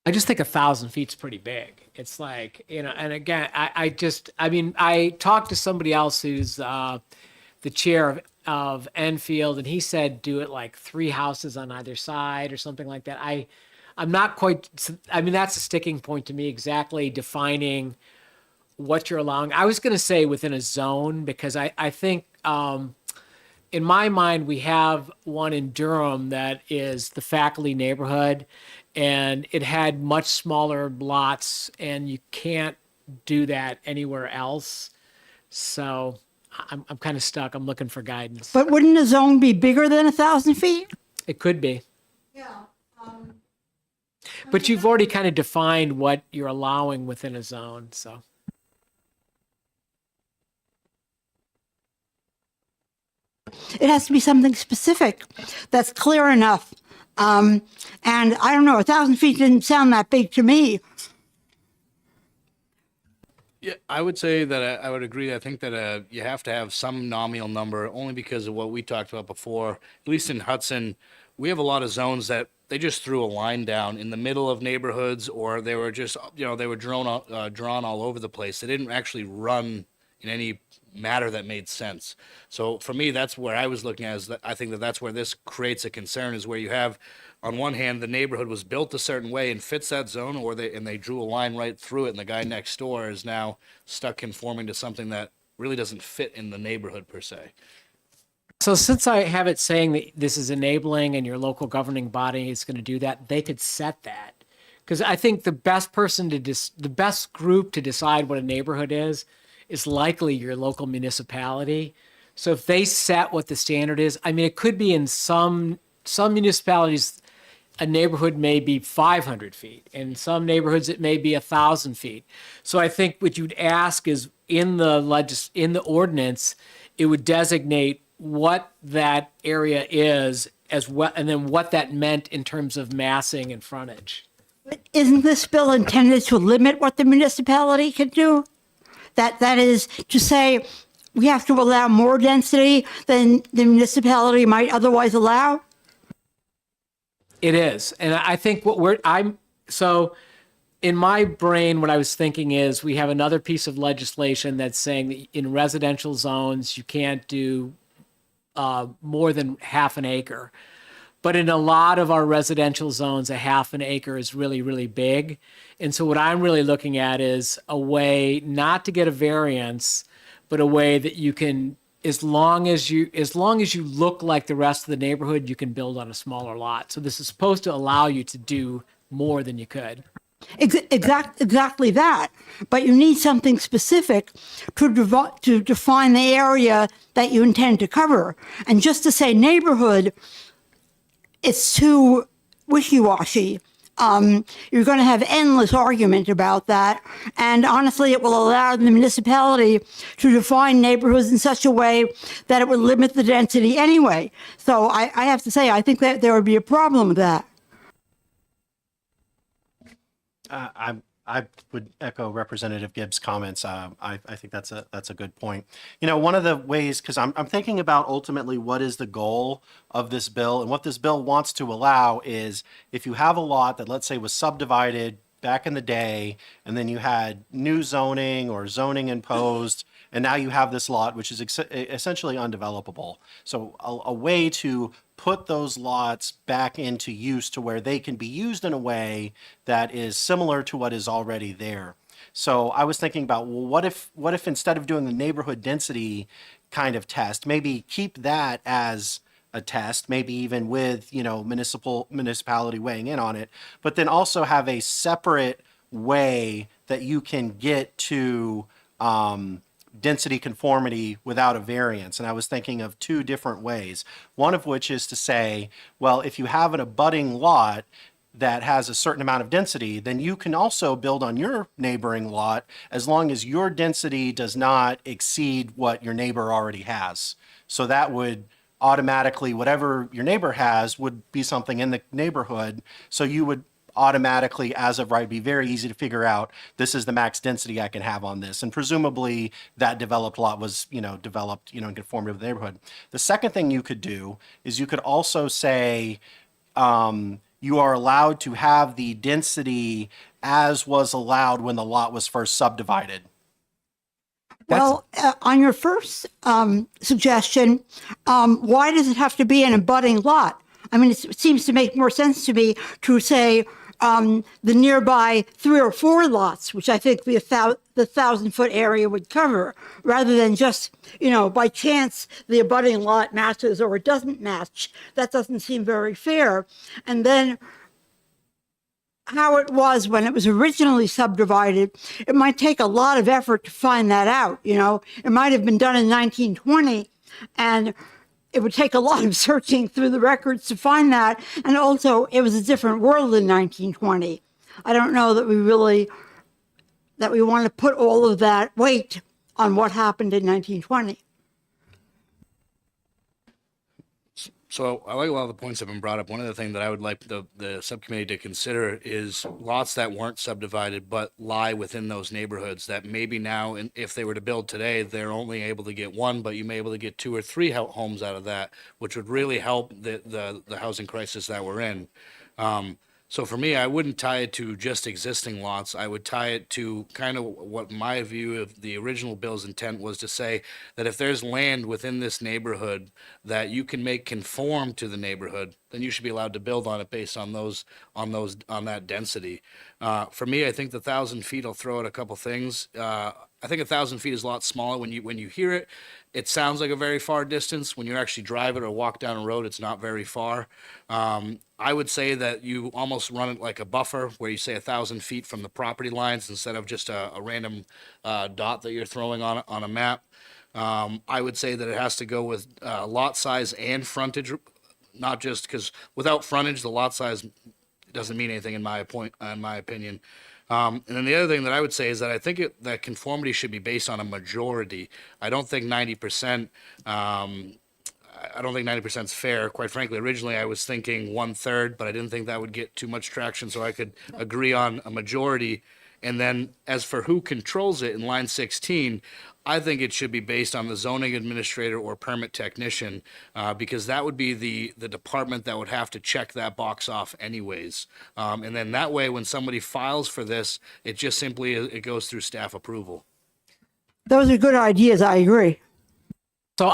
I just think 1,000 feet's pretty big. It's like, and again, I talked to somebody else who's the chair of Enfield, and he said do it like 3 houses on either side or something like that. I'm not quite, that's a sticking point to me, exactly defining what you're allowing. I was going to say within a zone, because I think in my mind, we have one in Durham that is the faculty neighborhood, and it had much smaller lots, and you can't do that anywhere else. So I'm kind of stuck. I'm looking for guidance. But wouldn't a zone be bigger than 1,000 feet? It could be. Yeah. But you've already kind of defined what you're allowing within a zone, so. It has to be something specific that's clear enough. And I don't know, 1,000 feet didn't sound that big to me. Yeah, I would say that I would agree. I think that you have to have some nominal number only because of what we talked about before. At least in Hudson, we have a lot of zones that they just threw a line down in the middle of neighborhoods, or they were just, they were drawn all over the place. They didn't actually run in any matter that made sense. So for me, that's where I was looking at, is that I think that that's where this creates a concern, is where you have, on one hand, the neighborhood was built a certain way and fits that zone, or they drew a line right through it, and the guy next door is now stuck conforming to something that really doesn't fit in the neighborhood per se. So since I have it saying that this is enabling and your local governing body is going to do that, they could set that. Because I think the best person the best group to decide what a neighborhood is likely your local municipality. So if they set what the standard is, it could be in some municipalities, a neighborhood may be 500 feet. In some neighborhoods, it may be 1,000 feet. So I think what you'd ask is in the ordinance, it would designate what that area is as well, and then what that meant in terms of massing and frontage. Isn't this bill intended to limit what the municipality can do? That is to say, we have to allow more density than the municipality might otherwise allow? It is. And I think so in my brain, what I was thinking is we have another piece of legislation that's saying that in residential zones, you can't do more than half an acre. But in a lot of our residential zones, a half an acre is really, really big. And so what I'm really looking at is a way not to get a variance, but a way that you can, as long as you look like the rest of the neighborhood, you can build on a smaller lot. So this is supposed to allow you to do more than you could. Exactly that. But you need something specific to define the area that you intend to cover. And just to say neighborhood, it's too wishy-washy. You're going to have endless argument about that. And honestly, it will allow the municipality to define neighborhoods in such a way that it would limit the density anyway. So I have to say, I think that there would be a problem with that. I would echo Representative Gibbs' comments. I think that's a good point. You know, one of the ways, because I'm thinking about ultimately what is the goal of this bill, and what this bill wants to allow is if you have a lot that, let's say, was subdivided back in the day, and then you had new zoning or zoning imposed, and now you have this lot which is essentially undevelopable. So a way to put those lots back into use to where they can be used in a way that is similar to what is already there. So I was thinking about, well, what if instead of doing the neighborhood density kind of test, maybe keep that as a test, maybe even with, you know, municipality weighing in on it, but then also have a separate way that you can get to density conformity without a variance. And I was thinking of two different ways. One of which is to say, well, if you have an abutting lot that has a certain amount of density, then you can also build on your neighboring lot as long as your density does not exceed what your neighbor already has. So that would automatically, whatever your neighbor has would be something in the neighborhood. So you would automatically, as of right, be very easy to figure out, this is the max density I can have on this. And presumably that developed lot was, you know, developed, you know, in conformity with the neighborhood. The second thing you could do is you could also say, you are allowed to have the density as was allowed when the lot was first subdivided. Well, on your first suggestion, why does it have to be an abutting lot? I mean, it seems to make more sense to me to say the nearby 3 or 4 lots, which I think the 1,000-foot area would cover, rather than just, you know, by chance the abutting lot matches or it doesn't match. That doesn't seem very fair. And then how it was when it was originally subdivided, it might take a lot of effort to find that out. You know, it might have been done in 1920, and it would take a lot of searching through the records to find that. And also, it was a different world in 1920. I don't know that we want to put all of that weight on what happened in 1920. So I like a lot of the points that have been brought up. One of the things that I would like the subcommittee to consider is lots that weren't subdivided but lie within those neighborhoods that maybe now, if they were to build today, they're only able to get 1, but you may be able to get 2 or 3 homes out of that, which would really help the housing crisis that we're in. So for me, I wouldn't tie it to just existing lots. I would tie it to kind of what my view of the original bill's intent was to say, that if there's land within this neighborhood that you can make conform to the neighborhood, then you should be allowed to build on it based on that density. For me, I think the 1,000 feet, I'll throw out a couple things. I think 1,000 feet is a lot smaller. When you hear it, it sounds like a very far distance. When you actually drive it or walk down a road, it's not very far. I would say that you almost run it like a buffer, where you say 1,000 feet from the property lines instead of just a random dot that you're throwing on a map. I would say that it has to go with lot size and frontage, not just because without frontage, the lot size doesn't mean anything in my opinion. And then the other thing that I would say is that I think that conformity should be based on a majority. I don't think 90%. I don't think 90% is fair. Quite frankly, originally I was thinking 1/3, but I didn't think that would get too much traction, so I could agree on a majority. And then as for who controls it in line 16, I think it should be based on the zoning administrator or permit technician, because that would be the department that would have to check that box off anyways. And then that way, when somebody files for this, it just simply, it goes through staff approval. Those are good ideas. I agree. So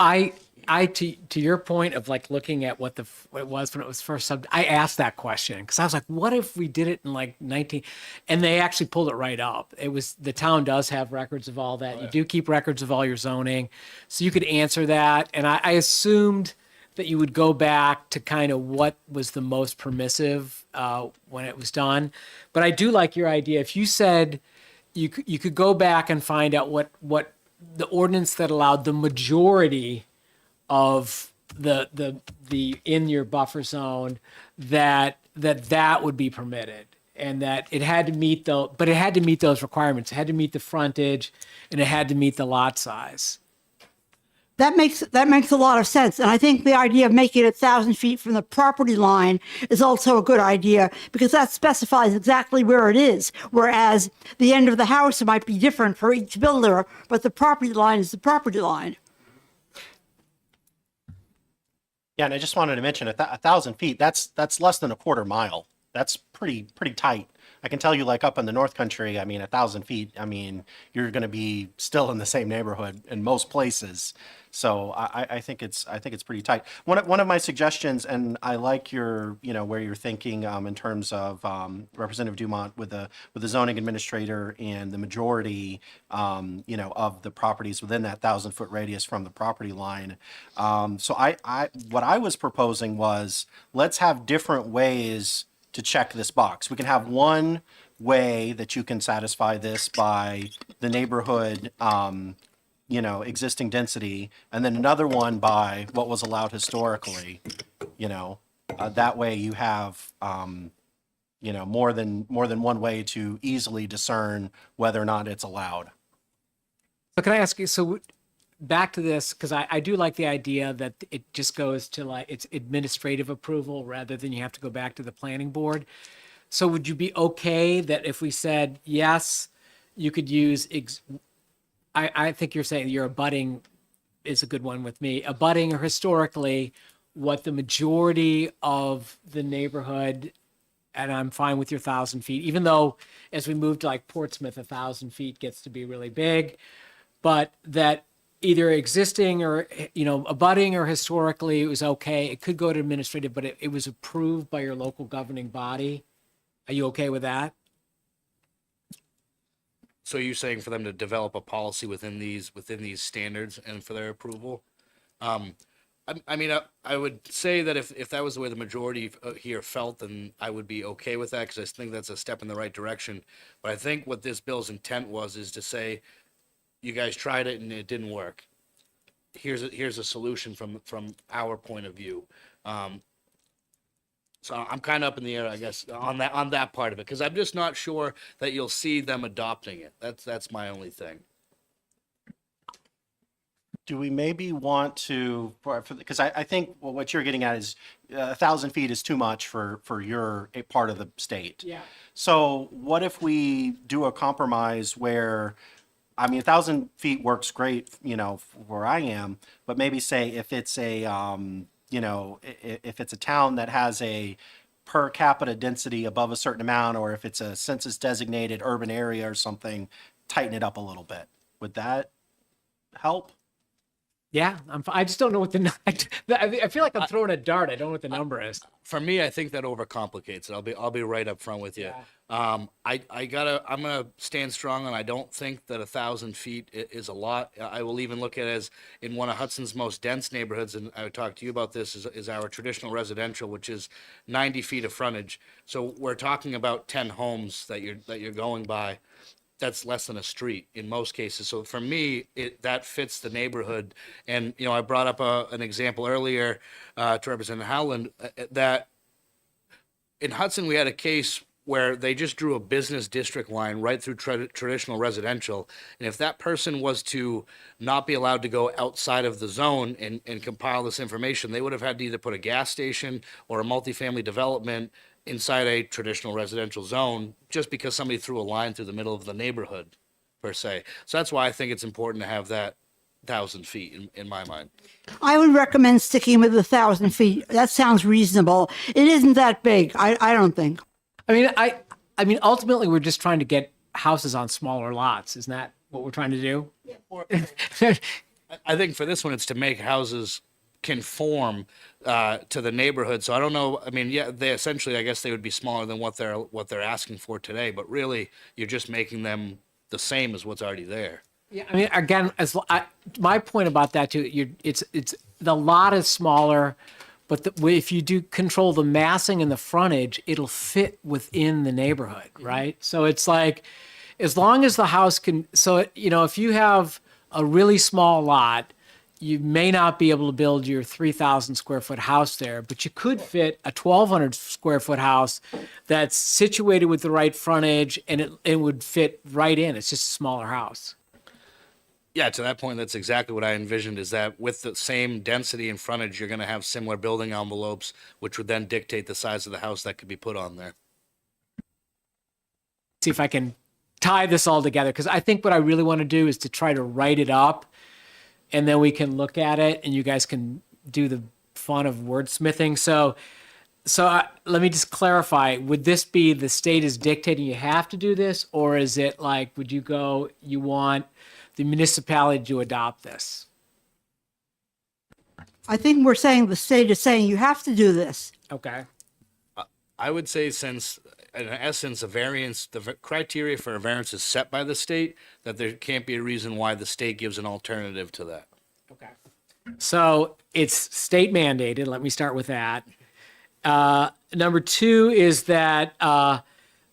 to your point of like looking at what it was when it was first sub, I asked that question because I was like, what if we did it in like 19, and they actually pulled it right up. It was, the town does have records of all that. You do keep records of all your zoning. So you could answer that. And I assumed that you would go back to kind of what was the most permissive when it was done. But I do like your idea. If you said you could go back and find out what the ordinance that allowed the majority of the in your buffer zone, that would be permitted, and that it had to meet but it had to meet those requirements. It had to meet the frontage, and it had to meet the lot size. That makes a lot of sense. And I think the idea of making it 1,000 feet from the property line is also a good idea, because that specifies exactly where it is. Whereas the end of the house might be different for each builder, but the property line is the property line. Yeah, and I just wanted to mention 1,000 feet. That's less than a quarter mile. That's pretty tight. I can tell you, like up in the North Country, I mean, 1,000 feet. I mean, you're going to be still in the same neighborhood in most places. So I think it's pretty tight. One of my suggestions, and I like your, where you're thinking in terms of Representative Dumont with the zoning administrator and the majority, of the properties within that 1,000-foot radius from the property line. So what I was proposing was, let's have different ways to check this box. We can have one way that you can satisfy this by the neighborhood, existing density, and then another one by what was allowed historically. That way you have, more than one way to easily discern whether or not it's allowed. So can I ask you, so back to this, because I do like the idea that it just goes to like, it's administrative approval rather than you have to go back to the planning board. So would you be okay that if we said, yes, you could use, I think you're saying your abutting is a good one with me, abutting or historically what the majority of the neighborhood, and I'm fine with your 1,000 feet, even though as we move to like Portsmouth, 1,000 feet gets to be really big, but that either existing or, abutting or historically, it was okay. It could go to administrative, but it was approved by your local governing body. Are you okay with that? So you're saying for them to develop a policy within these standards and for their approval? I mean, I would say that if that was the way the majority here felt, then I would be okay with that, because I think that's a step in the right direction. But I think what this bill's intent is to say, you guys tried it and it didn't work. Here's a solution from our point of view. So I'm kind of up in the air, I guess, on that part of it, because I'm just not sure that you'll see them adopting it. That's my only thing. Do we maybe want to, because I think what you're getting at is 1,000 feet is too much for your part of the state. Yeah. So what if we do a compromise where, 1,000 feet works great, where I am, but maybe say if it's a, if it's a town that has a per capita density above a certain amount, or if it's a census designated urban area or something, tighten it up a little bit. Would that help? Yeah, I just don't know what I feel like I'm throwing a dart. I don't know what the number is. For me, I think that overcomplicates it. I'll be right up front with you. Yeah. I'm gonna stand strong on, I don't think that 1,000 feet is a lot. I will even look at it as in one of Hudson's most dense neighborhoods, and I would talk to you about this, is our traditional residential, which is 90 feet of frontage. So we're talking about 10 homes that you're going by. That's less than a street in most cases. So for me, that fits the neighborhood. And, I brought up an example earlier to Representative Howland that in Hudson, we had a case where they just drew a business district line right through traditional residential. And if that person was to not be allowed to go outside of the zone and compile this information, they would have had to either put a gas station or a multifamily development inside a traditional residential zone just because somebody threw a line through the middle of the neighborhood. per se. So that's why I think it's important to have that 1,000 feet in my mind. I would recommend sticking with 1,000 feet. That sounds reasonable. It isn't that big, I don't think. I mean, ultimately, we're just trying to get houses on smaller lots. Isn't that what we're trying to do? I think for this one, it's to make houses conform to the neighborhood. So I don't know. I mean, yeah, they essentially, I guess they would be smaller than what they're asking for today. But really, you're just making them the same as what's already there. Yeah, I mean, again, my point about that too, it's the lot is smaller, but if you do control the massing and the frontage, it'll fit within the neighborhood, right? So it's like, as long as the house can, so if you have a really small lot, you may not be able to build your 3,000 square foot house there, but you could fit a 1,200 square foot house that's situated with the right frontage, and it would fit right in. It's just a smaller house. Yeah, to that point, that's exactly what I envisioned, is that with the same density and frontage, you're going to have similar building envelopes, which would then dictate the size of the house that could be put on there. See if I can tie this all together, because I think what I really want to do is to try to write it up, and then we can look at it and you guys can do the fun of wordsmithing. So let me just clarify, would this be the state is dictating you have to do this, or is it like, you want the municipality to adopt this? I think we're saying the state is saying you have to do this. Okay. I would say, since in essence, the criteria for a variance is set by the state, that there can't be a reason why the state gives an alternative to that. Okay. So it's state mandated. Let me start with that. Number two is that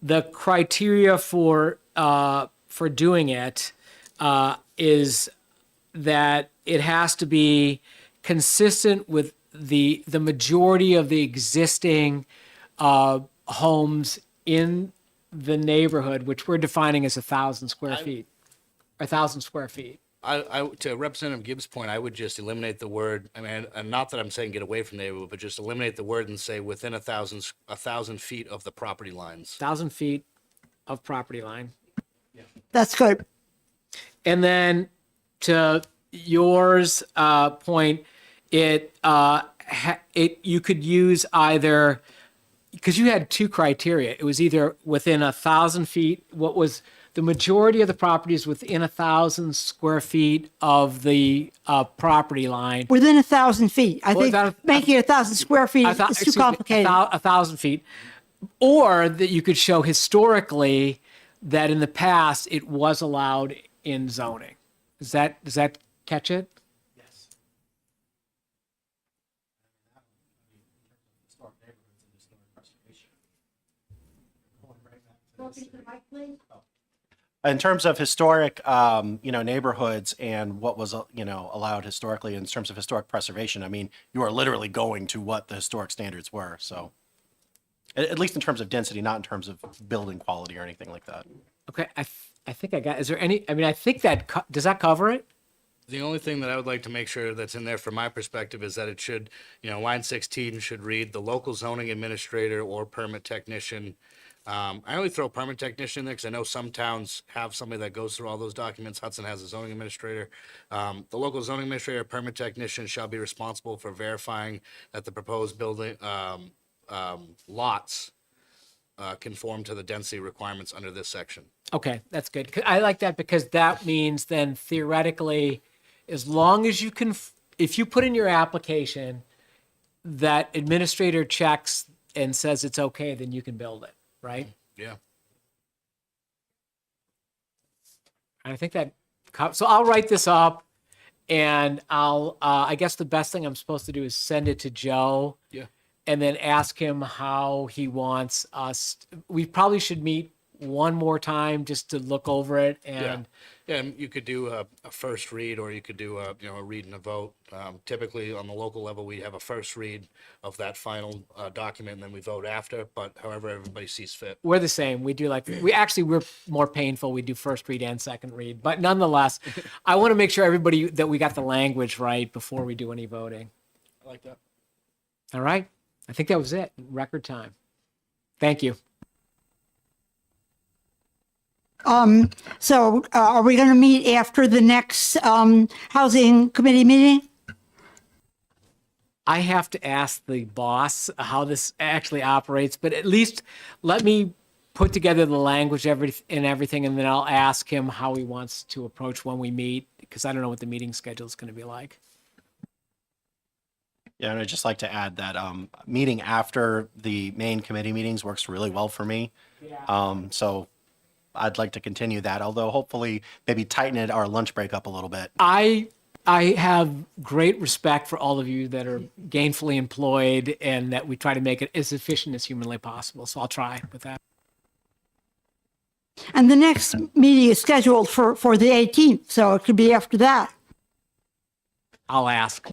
the criteria for doing it is that it has to be consistent with the majority of the existing homes in the neighborhood, which we're defining as 1,000 square feet. 1,000 square feet. To Representative Gibbs' point, I would just eliminate the word. I mean, and not that I'm saying get away from neighborhood, but just eliminate the word and say within 1,000 feet of the property lines. 1,000 feet of property line. That's good. And then to yours point, you could use either, because you had two criteria. It was either within 1,000 feet. What was the majority of the properties within 1,000 square feet of the property line? Within 1,000 feet. I think that- making 1,000 square feet is too complicated. 1,000 feet. Or that you could show historically that in the past it was allowed in zoning. Does that catch it? Yes. In terms of historic, neighborhoods and what was, allowed historically in terms of historic preservation, I mean, you are literally going to what the historic standards were. So at least in terms of density, not in terms of building quality or anything like that. Okay, I think I got, is there any, I mean, I think that, does that cover it? The only thing that I would like to make sure that's in there from my perspective is that it should, line 16 should read the local zoning administrator or permit technician. I only throw permit technician in there because I know some towns have somebody that goes through all those documents. Hudson has a zoning administrator. The local zoning administrator or permit technician shall be responsible for verifying that the proposed building lots conform to the density requirements under this section. Okay, that's good. 'Cause I like that because that means then theoretically, as long as you can, if you put in your application that administrator checks and says it's okay, then you can build it, right? Yeah. I think that, so I'll write this up and I guess the best thing I'm supposed to do is send it to Joe. Yeah. And then ask him how he wants us. We probably should meet one more time just to look over it and. Yeah, and you could do a first read, or you could do a read and a vote. Typically, on the local level, we have a first read of that final document, and then we vote after. But however everybody sees fit. We're the same. We do we're more painful. We do first read and second read. But nonetheless, I want to make sure everybody that we got the language right before we do any voting. I like that. All right. I think that was it. Record time. Thank you. So are we going to meet after the next housing committee meeting? I have to ask the boss how this actually operates, but at least let me put together the language and everything, and then I'll ask him how he wants to approach when we meet, because I don't know what the meeting schedule is going to be like. Yeah, and I'd just like to add that meeting after the main committee meetings works really well for me. So I'd like to continue that, although hopefully maybe tighten it our lunch break up a little bit. I have great respect for all of you that are gainfully employed and that we try to make it as efficient as humanly possible. So I'll try with that. And the next meeting is scheduled for the 18th, so it could be after that. I'll ask.